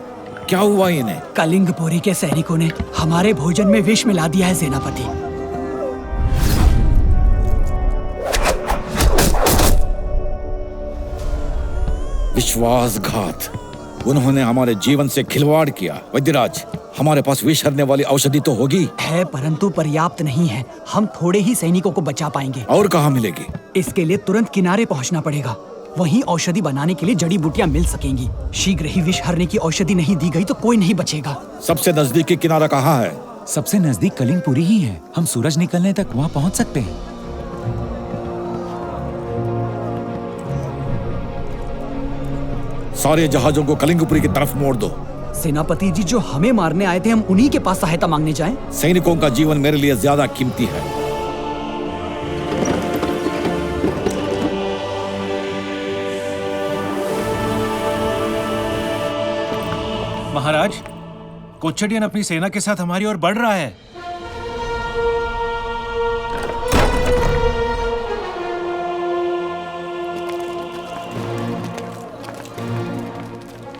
क्या हुआ इन्हें? कलिंगपुरी के सैनिकों ने हमारे भोजन में विष मिला दिया है सेनापति। विश्वासघात, उन्होंने हमारे जीवन से खिलवाड़ किया। वैद्यराज, हमारे पास विष हरने वाली औषधि तो होगी? है, परंतु पर्याप्त नहीं है। हम थोड़े ही सैनिकों को बचा पाएंगे। और कहाँ मिलेगी? इसके लिए तुरंत किनारे पहुंचना पड़ेगा। वहीं औषधि बनाने के लिए जड़ी बूटियां मिल सकेंगी। शीघ्र ही विष हरने की औषधि नहीं दी गई तो कोई नहीं बचेगा। सबसे नजदीकी किनारा कहाँ है? सबसे नजदीक कलिंगपुरी ही है। हम सूरज निकलने तक वहाँ पहुँच सकते हैं। सारे जहाजों को कलिंगपुरी की तरफ मोड़ दो। सेनापति जी, जो हमें मारने आए थे, हम उन्हीं के पास सहायता मांगने जाएं? सैनिकों का जीवन मेरे लिए ज्यादा कीमती है। महाराज, कोच्छडियन अपनी सेना के साथ हमारी ओर बढ़ रहा है।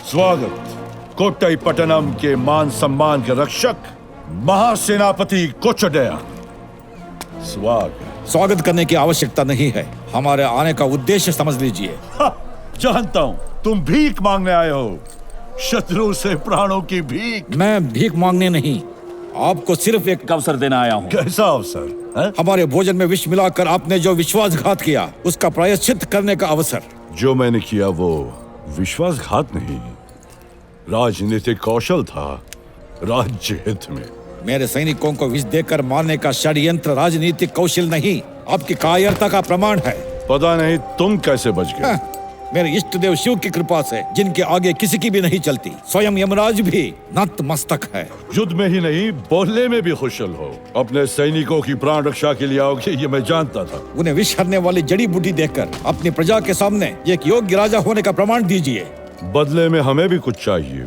स्वागत कोट्टई पट्टनम के मान सम्मान के रक्षक महासेनापति कोच्छडियन। स्वागत करने की आवश्यकता नहीं है। हमारे आने का उद्देश्य समझ लीजिए। जानता हूं तुम भीख मांगने आए हो, शत्रु से प्राणों की भीख। मैं भीख मांगने नहीं, आपको सिर्फ एक अवसर देना आया हूँ। कैसा अवसर है? हमारे भोजन में विष मिलाकर आपने जो विश्वासघात किया, उसका प्रायश्चित करने का अवसर। जो मैंने किया वो विश्वासघात नहीं, राजनीतिक कौशल था, राज्य हित में। मेरे सैनिकों को विष देकर मारने का षड्यंत्र राजनीतिक कौशल नहीं, आपकी कायरता का प्रमाण है। पता नहीं तुम कैसे बच गए। मेरे इष्ट देव शिव की कृपा से, जिनके आगे किसी की भी नहीं चलती, स्वयं यमराज भी नतमस्तक है। युद्ध में ही नहीं, बोलने में भी कुशल हो। अपने सैनिकों की प्राण रक्षा के लिए आओगे, ये मैं जानता था। उन्हें विष हरने वाली जड़ी बूटी देकर अपनी प्रजा के सामने एक योग्य राजा होने का प्रमाण दीजिए। बदले में हमें भी कुछ चाहिए।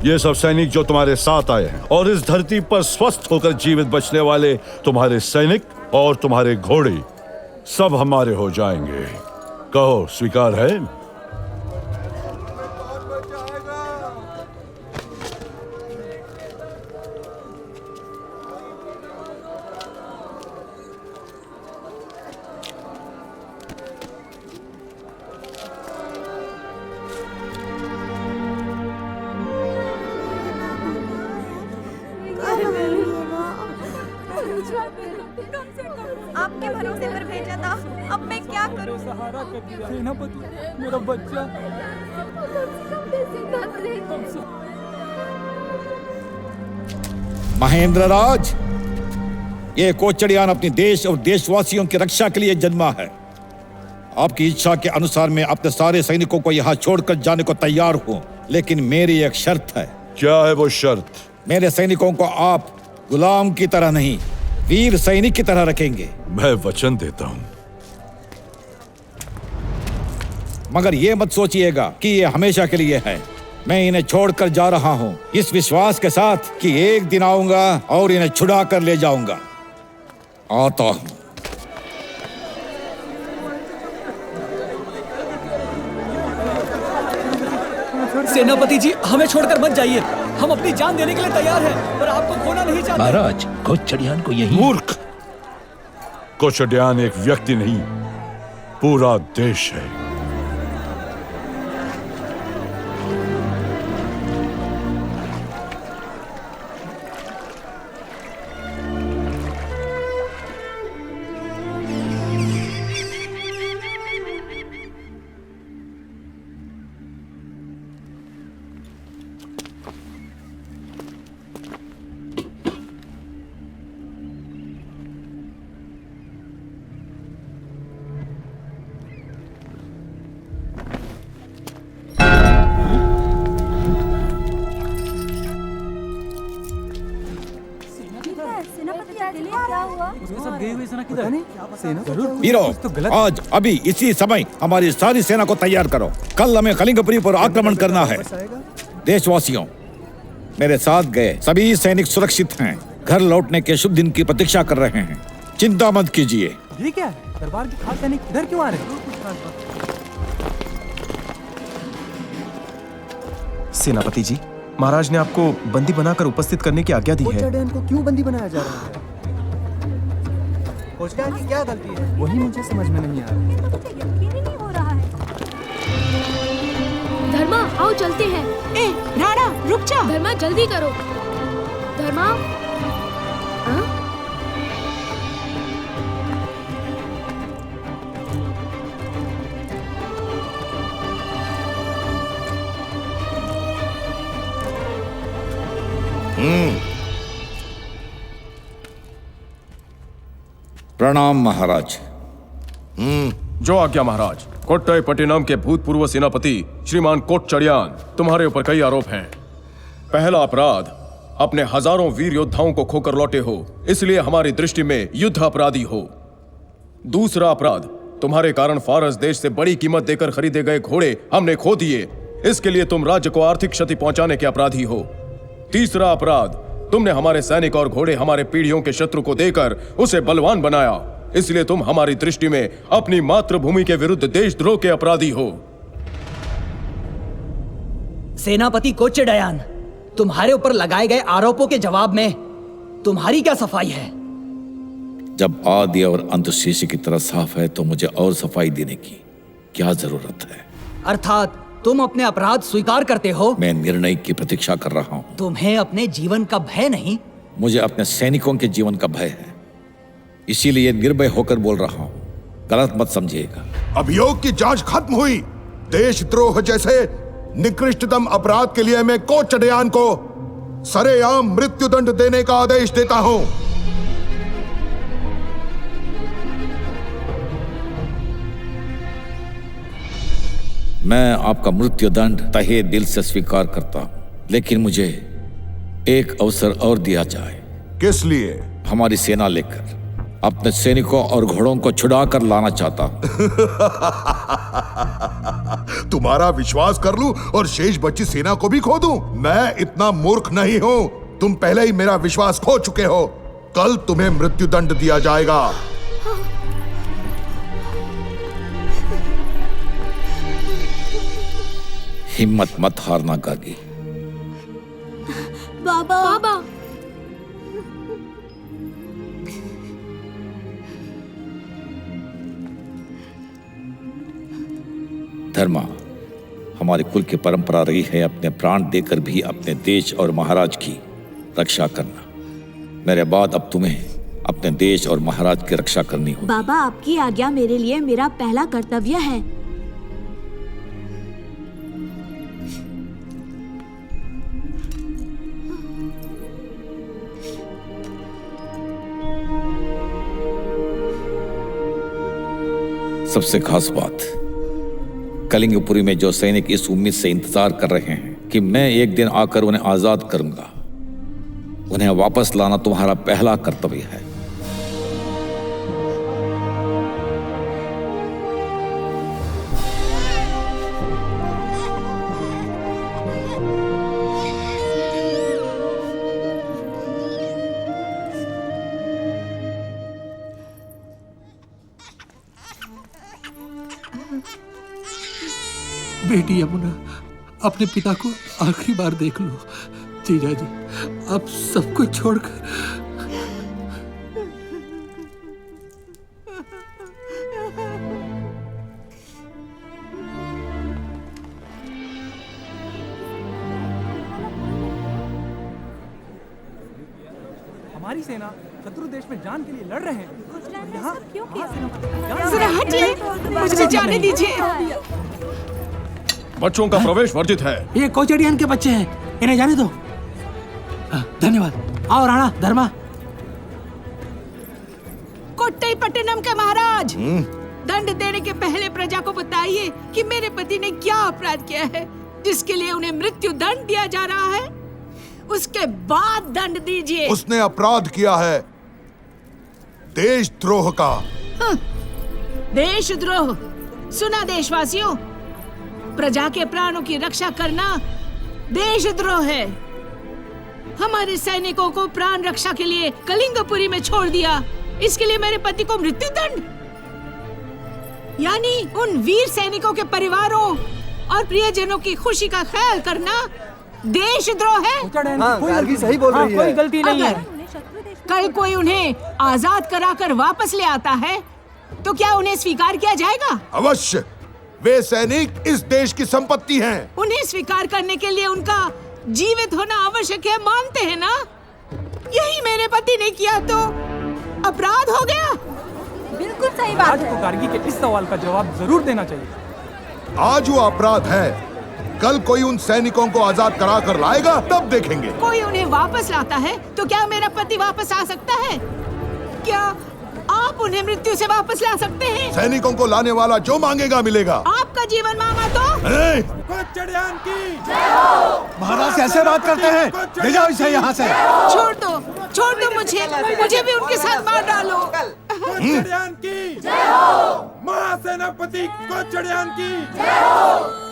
ये सब सैनिक जो तुम्हारे साथ आए हैं और इस धरती पर स्वस्थ होकर जीवित बचने वाले तुम्हारे सैनिक और तुम्हारे घोड़े सब हमारे हो जाएंगे। कहो, स्वीकार है? के भरोसे पर भेजा था, अब मैं क्या करूं? सेनापति, मेरा बच्चा। महेंद्र राज, ये कोचड़ियान अपने देश और देशवासियों की रक्षा के लिए जन्मा है। आपकी इच्छा के अनुसार मैं अपने सारे सैनिकों को यहाँ छोड़कर जाने को तैयार हूँ, लेकिन मेरी एक शर्त है। क्या है वो शर्त? मेरे सैनिकों को आप गुलाम की तरह नहीं, वीर सैनिक की तरह रखेंगे। मैं वचन देता हूँ। मगर ये मत सोचिएगा कि ये हमेशा के लिए है। मैं इन्हें छोड़कर जा रहा हूँ इस विश्वास के साथ कि एक दिन आऊंगा और इन्हें छुड़ा कर ले जाऊंगा। आता हूँ। सेनापति जी, हमें छोड़कर मत जाइए। हम अपनी जान देने के लिए तैयार हैं, पर आपको खोना नहीं चाहते। महाराज, कोचड़ियान को यही। मूर्ख! कोचड़ियान एक व्यक्ति नहीं, पूरा देश है। वीरों, आज अभी इसी समय हमारी सारी सेना को तैयार करो। कल हमें कलिंगपुरी पर आक्रमण करना है। देशवासियों, मेरे साथ गए सभी सैनिक सुरक्षित हैं, घर लौटने के शुभ दिन की प्रतीक्षा कर रहे हैं। चिंता मत कीजिए। ये क्या है? दरबार के खास सैनिक इधर क्यों आ रहे हैं? सेनापति जी, महाराज ने आपको बंदी बनाकर उपस्थित करने की आज्ञा दी है। कोचड़ियान को क्यों बंदी बनाया जा रहा है? कोचड़ियान की क्या गलती है? वही मुझे समझ में नहीं आ रहा। यकीन ही नहीं हो रहा है। धर्मा, आओ चलते हैं। ए, राणा, रुक जा। धर्मा, जल्दी करो। धर्मा, हाँ? प्रणाम महाराज। जो आज्ञा महाराज। कोट्टयपट्टिनम के भूतपूर्व सेनापति श्रीमान कोटचड़ियान, तुम्हारे ऊपर कई आरोप हैं। पहला अपराध, अपने हजारों वीर योद्धाओं को खोकर लौटे हो, इसलिए हमारी दृष्टि में युद्ध अपराधी हो। दूसरा अपराध, तुम्हारे कारण फारस देश से बड़ी कीमत देकर खरीदे गए घोड़े हमने खो दिए, इसके लिए तुम राज्य को आर्थिक क्षति पहुंचाने के अपराधी हो। तीसरा अपराध, तुमने हमारे सैनिक और घोड़े हमारे पीढ़ियों के शत्रु को देकर उसे बलवान बनाया, इसलिए तुम हमारी दृष्टि में अपनी मातृभूमि के विरुद्ध देशद्रोह के अपराधी हो। सेनापति कोचड़ियान, तुम्हारे ऊपर लगाए गए आरोपों के जवाब में तुम्हारी क्या सफाई है? जब आदि और अंत शीशे की तरह साफ है तो मुझे और सफाई देने की क्या जरूरत है? अर्थात तुम अपने अपराध स्वीकार करते हो? मैं निर्णय की प्रतीक्षा कर रहा हूँ। तुम्हें अपने जीवन का भय नहीं? मुझे अपने सैनिकों के जीवन का भय है, इसीलिए निर्भय होकर बोल रहा हूँ। गलत मत समझिएगा। अभियोग की जांच खत्म हुई। देशद्रोह जैसे निकृष्टतम अपराध के लिए मैं कोचड़ियान को सरेआम मृत्युदंड देने का आदेश देता हूं। मैं आपका मृत्युदंड तहे दिल से स्वीकार करता हूं, लेकिन मुझे एक अवसर और दिया जाए। किस लिए? हमारी सेना लेकर अपने सैनिकों और घोड़ों को छुड़ा कर लाना चाहता हूं। तुम्हारा विश्वास कर लूं और शेष बची सेना को भी खो दूं? मैं इतना मूर्ख नहीं हूं। तुम पहले ही मेरा विश्वास खो चुके हो। कल तुम्हें मृत्युदंड दिया जाएगा। हिम्मत मत हारना गागी। बाबा, बाबा। धर्मा, हमारे कुल की परंपरा रही है अपने प्राण देकर भी अपने देश और महाराज की रक्षा करना। मेरे बाद अब तुम्हें अपने देश और महाराज की रक्षा करनी होगी। बाबा, आपकी आज्ञा मेरे लिए मेरा पहला कर्तव्य है। सबसे खास बात, कलिंगपुरी में जो सैनिक इस उम्मीद से इंतजार कर रहे हैं कि मैं एक दिन आकर उन्हें आजाद करूंगा, उन्हें वापस लाना तुम्हारा पहला कर्तव्य है। बेटी यमुना, अपने पिता को आखिरी बार देख लो। जीजा जी, अब सब कुछ छोड़कर हमारी सेना शत्रु देश में जान के लिए लड़ रहे हैं। यहाँ क्यों किया? जरा हटिए, मुझे जाने दीजिए। बच्चों का प्रवेश वर्जित है। ये कोचड़ियन के बच्चे हैं, इन्हें जाने दो। धन्यवाद। आओ राणा धर्मा। कोट्टईपट्टनम के महाराज, दंड देने के पहले प्रजा को बताइए कि मेरे पति ने क्या अपराध किया है जिसके लिए उन्हें मृत्यु दंड दिया जा रहा है। उसके बाद दंड दीजिए। उसने अपराध किया है देशद्रोह का। देशद्रोह? सुना देशवासियों, प्रजा के प्राणों की रक्षा करना देशद्रोह है। हमारे सैनिकों को प्राण रक्षा के लिए कलिंगपुरी में छोड़ दिया, इसके लिए मेरे पति को मृत्यु दंड? यानी उन वीर सैनिकों के परिवारों और प्रियजनों की खुशी का ख्याल करना देशद्रोह है? गार्गी सही बोल रही है। कोई गलती नहीं है। कल कोई उन्हें आजाद कराकर वापस ले आता है तो क्या उन्हें स्वीकार किया जाएगा? अवश्य, वे सैनिक इस देश की संपत्ति हैं। उन्हें स्वीकार करने के लिए उनका जीवित होना आवश्यक है, मानते हैं ना? यही मेरे पति ने किया तो अपराध हो गया। बिल्कुल सही बात आज को गार्गी के इस सवाल का जवाब जरूर देना चाहिए। आज वो अपराध है, कल कोई उन सैनिकों को आजाद करा कर लाएगा, तब देखेंगे। कोई उन्हें वापस लाता है तो क्या मेरा पति वापस आ सकता है? क्या आप उन्हें मृत्यु से वापस ला सकते हैं? सैनिकों को लाने वाला जो मांगेगा मिलेगा। आपका जीवन मांगा तो? कोच्चड़ियान की महाराज कैसे बात करते हैं? ले जाओ इसे यहाँ से। छोड़ दो मुझे भी उनके साथ मार डालो। कोच्चड़ियान की जय हो। महासेनापति कोच्चड़ियान की जय हो।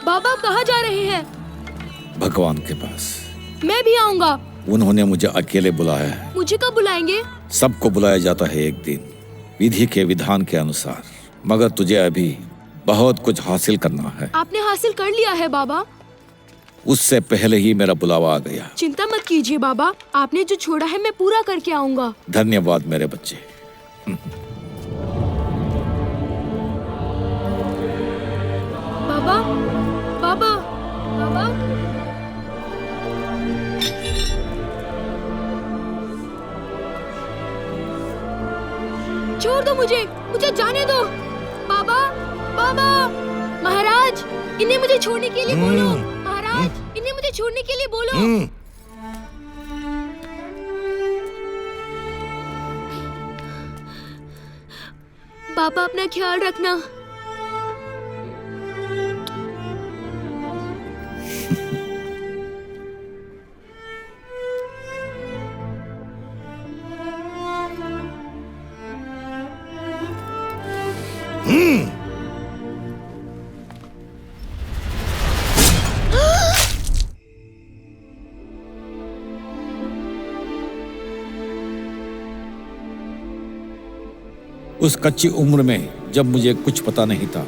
बाबा आप कहाँ जा रहे हैं? भगवान के पास। मैं भी आऊंगा। उन्होंने मुझे अकेले बुलाया है। मुझे कब बुलाएंगे? सबको बुलाया जाता है एक दिन, विधि के विधान के अनुसार, मगर तुझे अभी बहुत कुछ हासिल करना है। आपने हासिल कर लिया है बाबा। उससे पहले ही मेरा बुलावा आ गया। चिंता मत कीजिए बाबा, आपने जो छोड़ा है मैं पूरा करके आऊंगा। धन्यवाद मेरे बच्चे। बाबा बाबा बाबा छोड़ दो मुझे जाने दो। बाबा बाबा महाराज, इन्हें मुझे छोड़ने के लिए बोलो। महाराज, इन्हें मुझे छोड़ने के लिए बोलो। पापा अपना ख्याल रखना। उस कच्ची उम्र में जब मुझे कुछ पता नहीं था,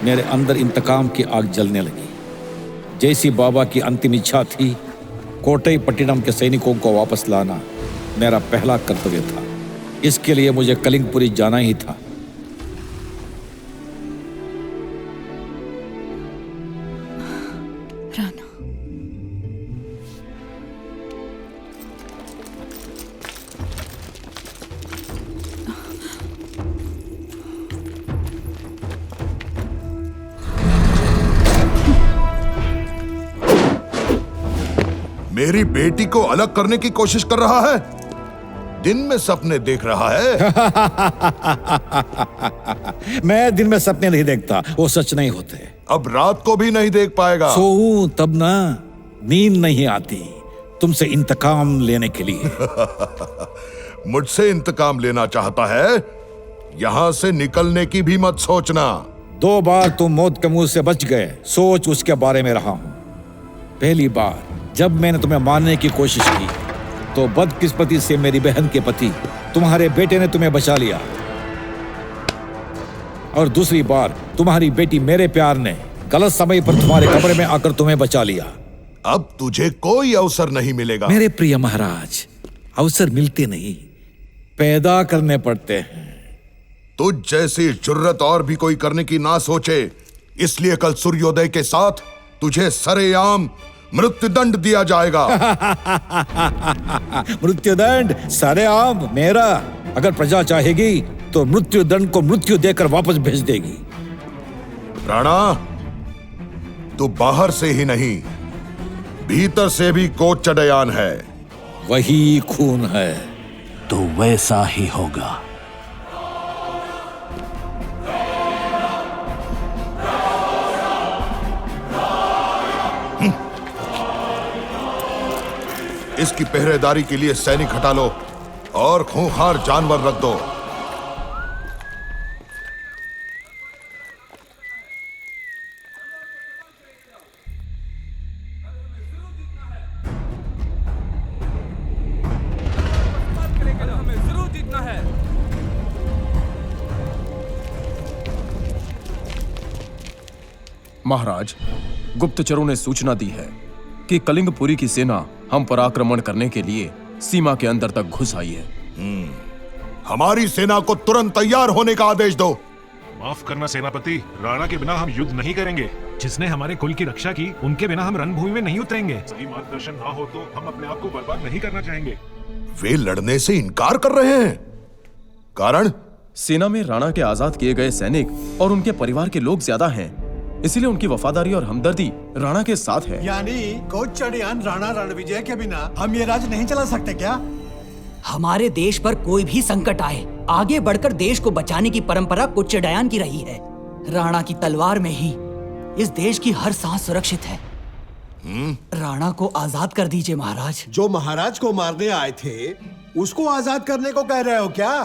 मेरे अंदर इंतकाम की आग जलने लगी। जैसी बाबा की अंतिम इच्छा थी, कोटई पट्टिनम के सैनिकों को वापस लाना मेरा पहला कर्तव्य था। इसके लिए मुझे कलिंगपुरी जाना ही था। राणा, मेरी बेटी को अलग करने की कोशिश कर रहा है। दिन में सपने देख रहा है। मैं दिन में सपने नहीं देखता, वो सच नहीं होते। अब रात को भी नहीं देख पाएगा। सोऊं तब ना, नींद नहीं आती तुमसे इंतकाम लेने के लिए। मुझसे इंतकाम लेना चाहता है? यहां से निकलने की भी मत सोचना। 2 बार तुम मौत के मुंह से बच गए, सोच उसके बारे में रहा हूं। पहली बार जब मैंने तुम्हें मारने की कोशिश की तो बदकिस्मती से मेरी बहन के पति तुम्हारे बेटे ने तुम्हें बचा लिया, और दूसरी बार तुम्हारी बेटी मेरे प्यार ने गलत समय पर तुम्हारे कमरे में आकर तुम्हें बचा लिया। अब तुझे कोई अवसर नहीं मिलेगा। मेरे प्रिय महाराज, अवसर मिलते नहीं, पैदा करने पड़ते हैं। तुझ जैसी जुर्रत और भी कोई करने की ना सोचे, इसलिए कल सूर्योदय के साथ तुझे सरेआम मृत्युदंड दिया जाएगा। मृत्युदंड सरेआम मेरा? अगर प्रजा चाहेगी तो मृत्युदंड को मृत्यु देकर वापस भेज देगी। राणा, तू बाहर से ही नहीं, भीतर से भी कोच्चडयान है। वही खून है तो वैसा ही होगा। इसकी पहरेदारी के लिए सैनिक हटा लो और खूंखार जानवर रख दो। महाराज, गुप्तचरों ने सूचना दी है कि कलिंगपुरी की सेना हम पर आक्रमण करने के लिए सीमा के अंदर तक घुस आई है। हमारी सेना को तुरंत तैयार होने का आदेश दो। माफ करना सेनापति, राणा के बिना हम युद्ध नहीं करेंगे। जिसने हमारे कुल की रक्षा की, उनके बिना हम रणभूमि में नहीं उतरेंगे। सही मार्गदर्शन ना हो तो हम अपने आप को बर्बाद नहीं करना चाहेंगे। वे लड़ने से इनकार कर रहे हैं। कारण? सेना में राणा के आजाद किए गए सैनिक और उनके परिवार के लोग ज्यादा हैं, इसलिए उनकी वफादारी और हमदर्दी राणा के साथ है। यानी कोच्चडयान राणा रणविजय के बिना हम ये राज्य नहीं चला सकते क्या? हमारे देश पर कोई भी संकट आए, आगे बढ़कर देश को बचाने की परंपरा कोच्चडयान की रही है। राणा की तलवार में ही इस देश की हर सांस सुरक्षित है। राणा को आजाद कर दीजिए महाराज। जो महाराज को मारने आए थे उसको आजाद करने को कह रहे हो क्या?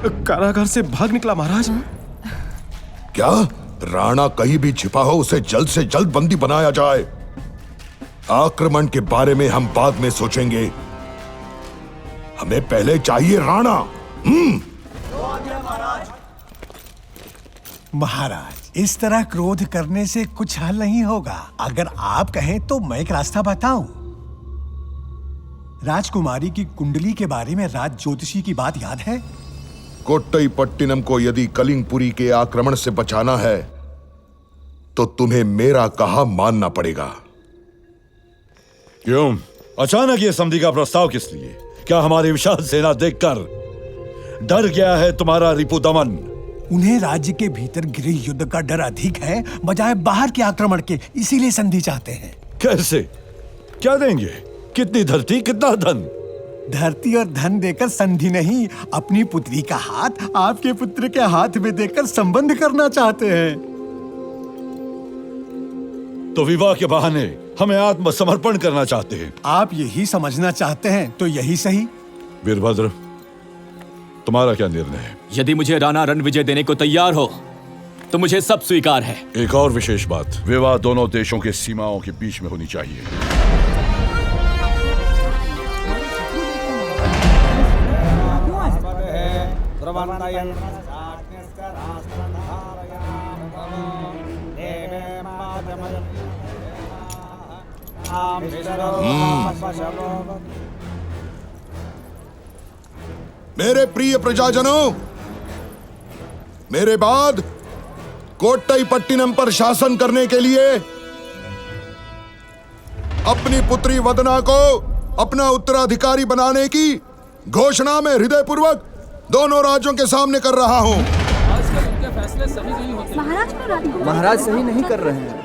कारागार से भाग निकला महाराज। क्या राणा कहीं भी छिपा हो उसे जल्द से जल्द बंदी बनाया जाए। आक्रमण के बारे में हम बाद में सोचेंगे, हमें पहले चाहिए राणा। महाराज, इस तरह क्रोध करने से कुछ हल नहीं होगा। अगर आप कहें तो मैं एक रास्ता बताऊं। राजकुमारी की कुंडली के बारे में राज ज्योतिषी की बात याद है? कोट्टईपट्टिनम को यदि कलिंगपुरी के आक्रमण से बचाना है तो तुम्हें मेरा कहा मानना पड़ेगा। क्यों अचानक ये संधि का प्रस्ताव किस लिए? क्या हमारी विशाल सेना देखकर डर गया है तुम्हारा रिपुदमन? उन्हें राज्य के भीतर गृह युद्ध का डर अधिक है बजाय बाहर के आक्रमण के, इसीलिए संधि चाहते हैं। कैसे? क्या देंगे? कितनी धरती, कितना धन? धरती और धन देकर संधि नहीं, अपनी पुत्री का हाथ आपके पुत्र के हाथ में देकर संबंध करना चाहते हैं। तो विवाह के बहाने हमें आत्मसमर्पण करना चाहते हैं। आप यही समझना चाहते हैं तो यही सही। वीरभद्र, तुम्हारा क्या निर्णय है? यदि मुझे राणा रणविजय देने को तैयार हो तो मुझे सब स्वीकार है। एक और विशेष बात, विवाह दोनों देशों के सीमाओं के बीच में होनी चाहिए। मेरे प्रिय प्रजाजनों, मेरे बाद कोट्टईपट्टिनम पर शासन करने के लिए अपनी पुत्री वदना को अपना उत्तराधिकारी बनाने की घोषणा में हृदयपूर्वक दोनों राज्यों के सामने कर रहा हूं। महाराज सही नहीं कर रहे हैं।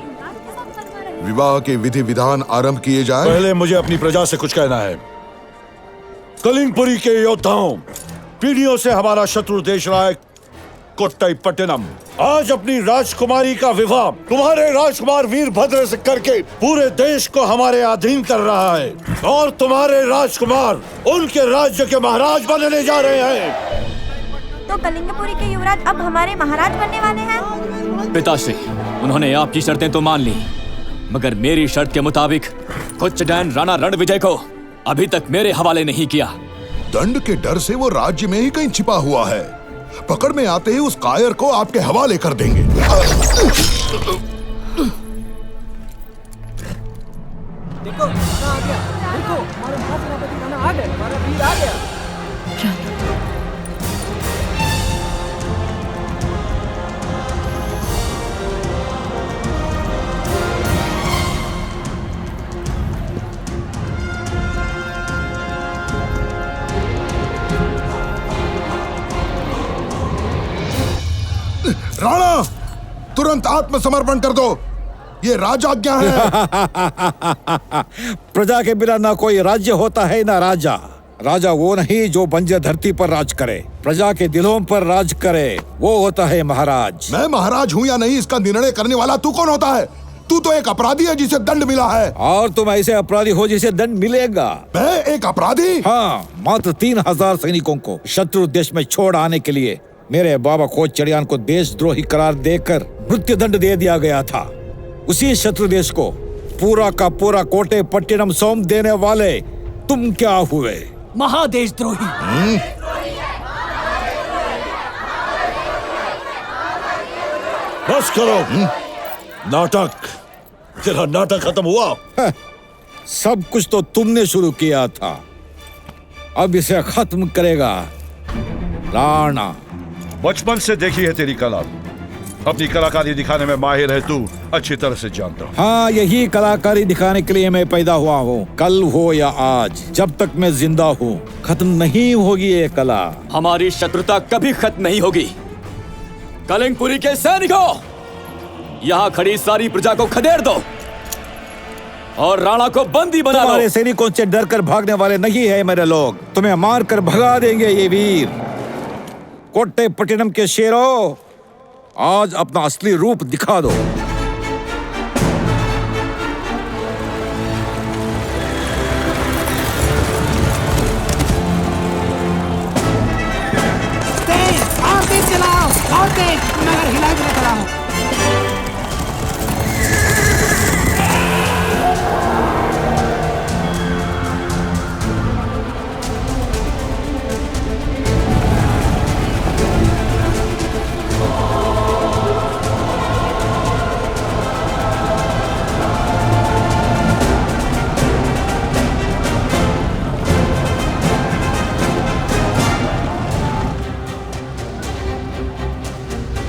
विवाह के विधि विधान आरंभ किए जाए। पहले मुझे अपनी प्रजा से कुछ कहना है। कलिंगपुरी के योद्धाओं, पीढ़ियों से हमारा शत्रु देश रहा है कोट्टईपट्टिनम, आज अपनी राजकुमारी का विवाह तुम्हारे राजकुमार वीरभद्र से करके पूरे देश को हमारे अधीन कर रहा है और तुम्हारे राजकुमार उनके राज्य के महाराज बनने जा रहे हैं। तो कलिंगपुरी के युवराज अब हमारे महाराज बनने वाले हैं? पिताश्री, उन्होंने आपकी शर्तें तो मान ली, मगर मेरी शर्त के मुताबिक कोच्चडैन राणा रणविजय को अभी तक मेरे हवाले नहीं किया। दंड के डर से वो राज्य में ही कहीं छिपा हुआ है। पकड़ में आते ही उस कायर को आपके हवाले कर देंगे। देखो राणा आ गया, देखो हमारे महासेनापति राणा आ गए, हमारा वीर आ गया। राणा, तुरंत आत्मसमर्पण कर दो, ये राजाज्ञा है। प्रजा के बिना ना कोई राज्य होता है ना राजा। राजा वो नहीं जो बंजर धरती पर राज करे, प्रजा के दिलों पर राज करे, वो होता है महाराज। मैं महाराज हूँ या नहीं इसका निर्णय करने वाला तू कौन होता है? तू तो एक अपराधी है जिसे दंड मिला है। और तुम ऐसे अपराधी हो जिसे दंड मिलेगा। मैं एक अपराधी? हाँ, मात्र 3000 सैनिकों को शत्रु देश में छोड़ आने के लिए मेरे बाबा कोच्चडियान को देशद्रोही करार देकर मृत्यु दंड दे दिया गया था। उसी शत्रु देश को पूरा का पूरा कोट्टईपट्टिनम सौंप देने वाले तुम क्या हुए? महादेशद्रोही। बस करो। नाटक, तेरा नाटक खत्म हुआ। सब कुछ तो तुमने शुरू किया था, अब इसे खत्म करेगा राणा। बचपन से देखी है तेरी कला, अपनी कलाकारी दिखाने में माहिर है तू, अच्छी तरह से जानता हूँ। हाँ, यही कलाकारी दिखाने के लिए मैं पैदा हुआ हूँ। कल हो या आज, जब तक मैं जिंदा हूँ खत्म नहीं होगी ये कला। हमारी शत्रुता कभी खत्म नहीं होगी। कलिंगपुरी के सैनिकों, यहाँ खड़ी सारी प्रजा को खदेड़ दो और राणा को बंदी बना लो। तुम्हारे सैनिकों से डर कर भागने वाले नहीं है मेरे लोग, तुम्हें मार कर भगा देंगे ये वीर। कोट्टईपट्टिनम के शेरों, आज अपना असली रूप दिखा दो। Stand! नगर हिलाए बिना खड़ा हूँ।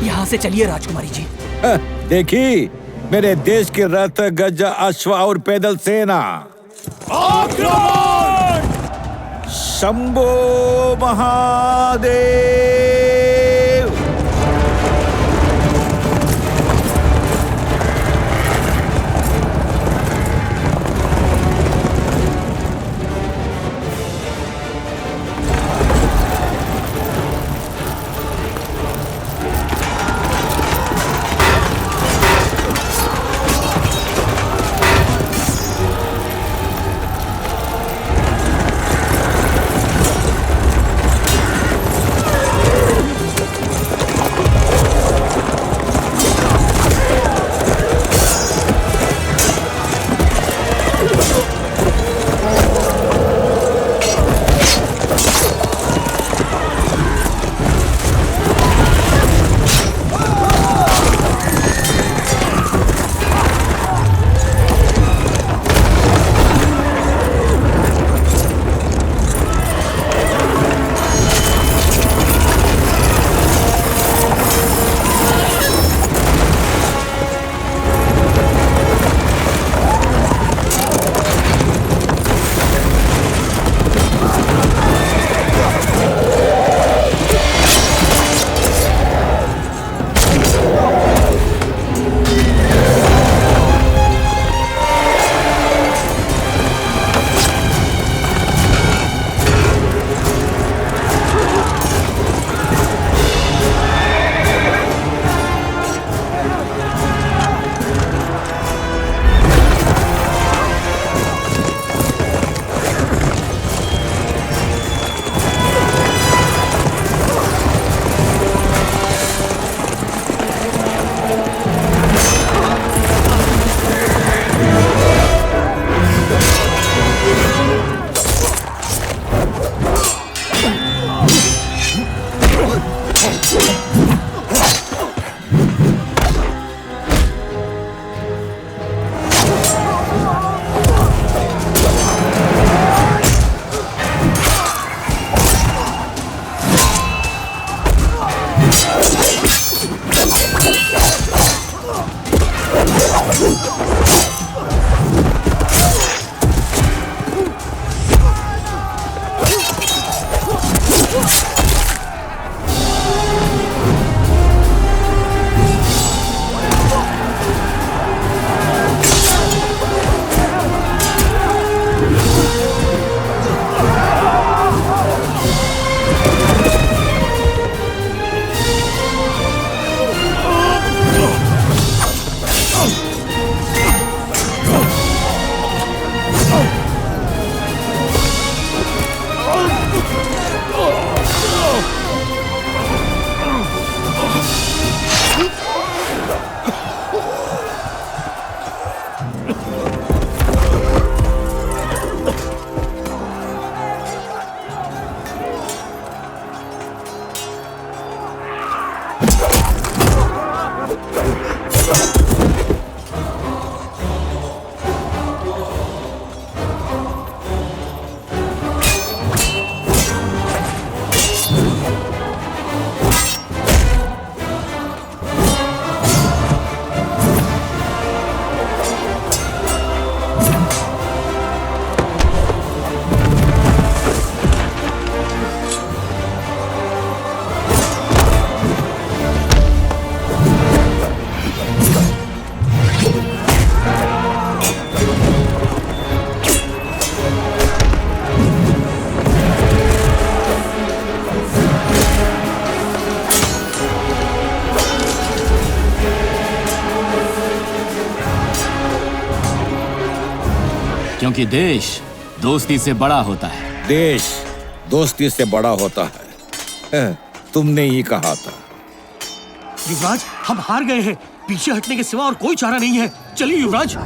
यहाँ से चलिए राजकुमारी जी। देखी मेरे देश के रथ, गज, अश्व और पैदल सेना। आक्रमण! शंभो महादेव। क्योंकि देश दोस्ती से बड़ा होता है। देश दोस्ती से बड़ा होता है, तुमने ही कहा था। युवराज, हम हार गए हैं। पीछे हटने के सिवा और कोई चारा नहीं है। चलिए युवराज।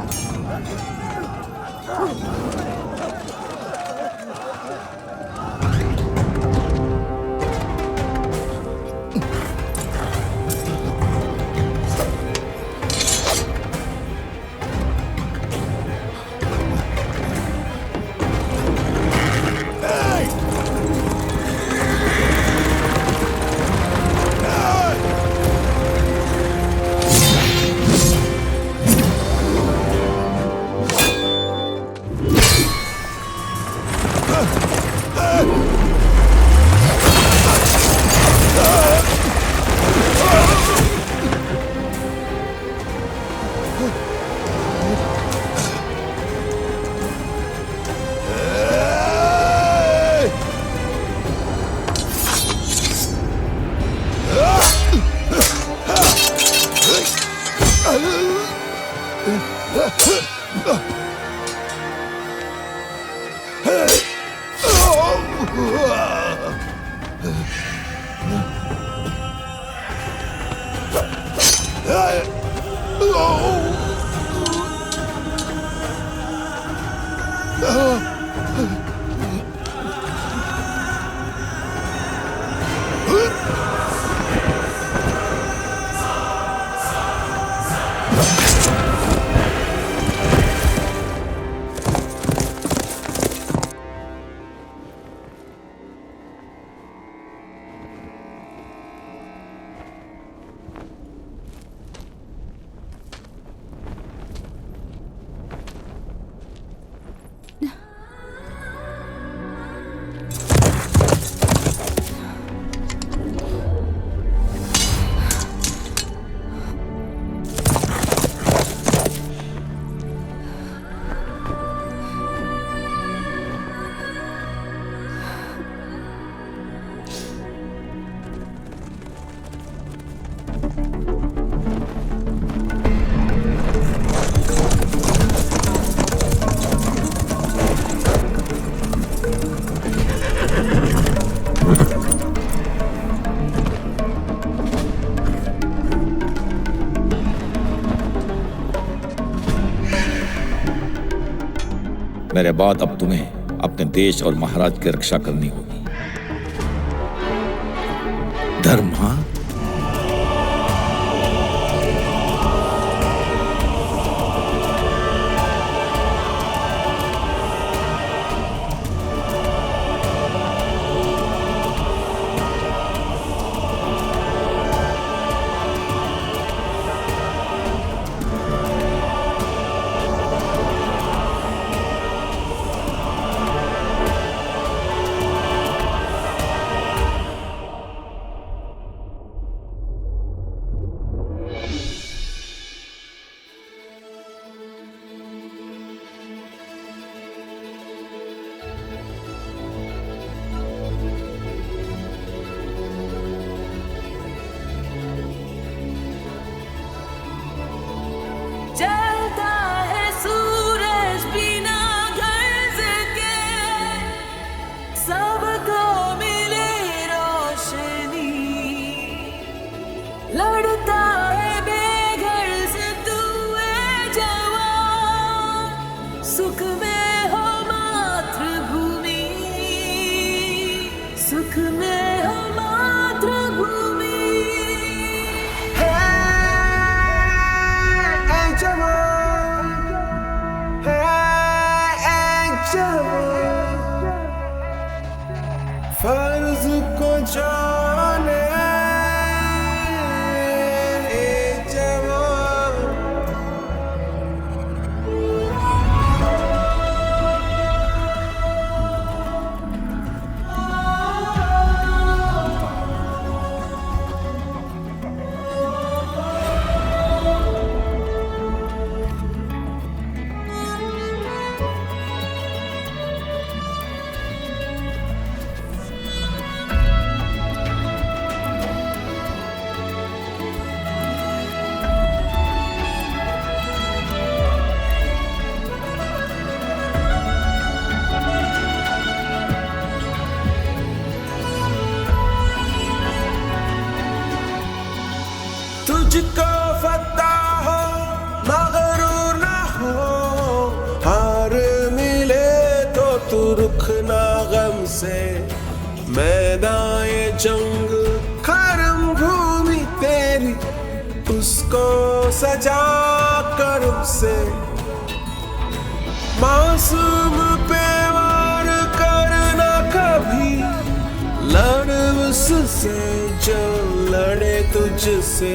मेरे बाद अब तुम्हें अपने देश और महाराज की रक्षा करनी होगी। धर्मा, जलता है सूरज बिना गर्ज के, सबको मिले रोशनी। लड़ता है बेघर से तू ए जवान, सुख में हो मातृभूमि, सुख में हो मातृभूमि। Hey, जवान तुझको फता हो मगरूर ना हो, हार मिले तो तू रुखना गम से, मैदाए जंग खरम भूमि तेरी, उसको सजा करम से, मासूम पे वार करना कभी, लड़ उससे जो लड़े तुझसे,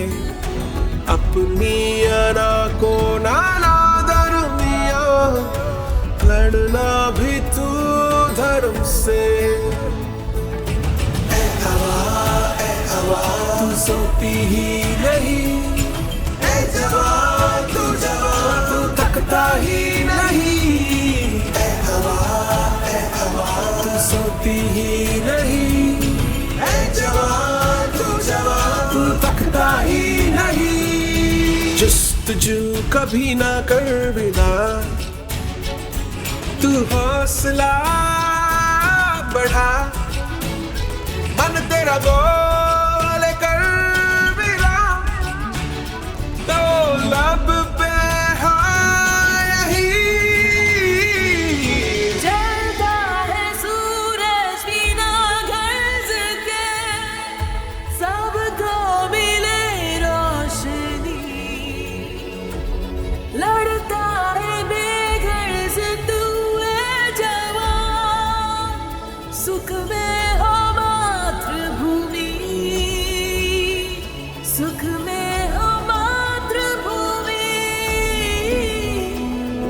अपनी अना को नाना दरमिया, लड़ना भी तू धर्म से। ए हवा तू सोती ही नहीं, ए जवान तू थकता ही नहीं, ए हवा तू सोती ही नहीं, ए जवान तू थकता ही नहीं। जुस्तजू कभी ना कर विदा, तू हौसला बढ़ा, मन तेरा गोल कर मिला, तो लब पे हाँ यही। जलता है सूरज बिना गर्ज के, सबको मिले रोशनी, लड़ता है बेघर से तू है जवान, सुख में हो मातृभूमि, सुख में हो मातृभूमि,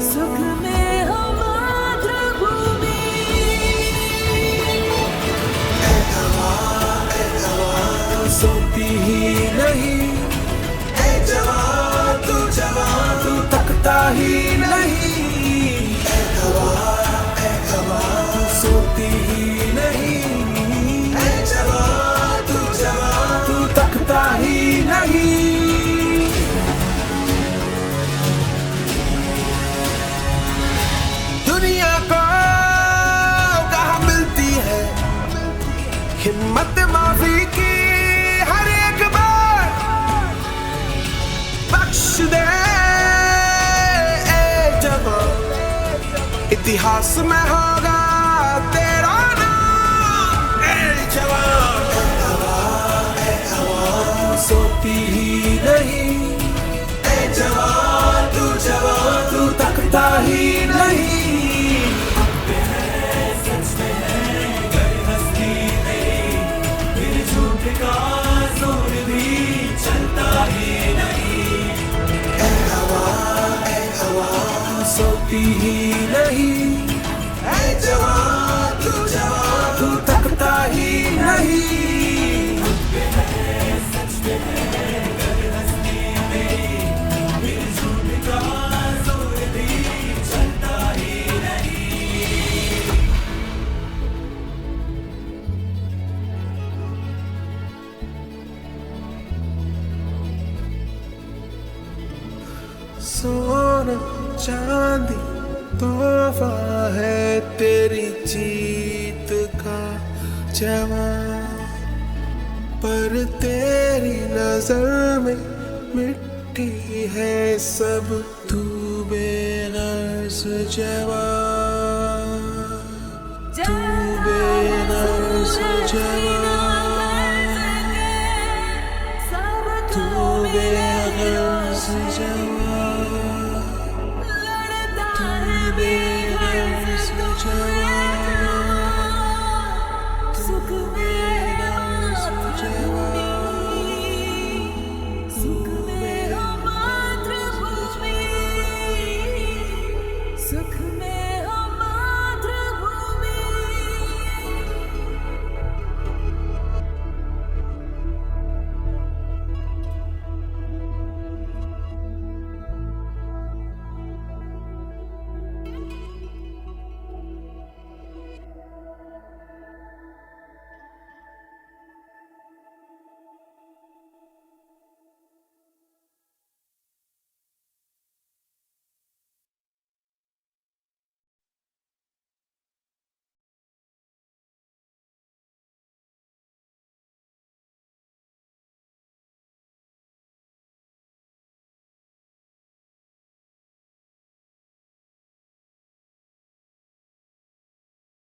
सुख में हो मातृभूमि। ए हवा तू सोती ही नहीं, ए जवान तू थकता ही नहीं, ए हवा तू सोती ही नहीं, ए जवान तू थकता ही नहीं। दुनिया को कहाँ मिलती है हिम्मत माफी की हर एक बार, बख्श दे ए जवान, इतिहास में होगा तेरा नाम, ए जवान। ए हवा तू सोती ही नहीं, ए जवान तू थकता ही नहीं। सोती ही नहीं, ऐ जवान तू थकता ही नहीं। सोना चांदी तोहफा है तेरी जीत का जवान, पर तेरी नजर में मिट्टी है सब, तू बेगर्ज जवान, तू बेगर्ज जवान, तू बेगर्ज जवान।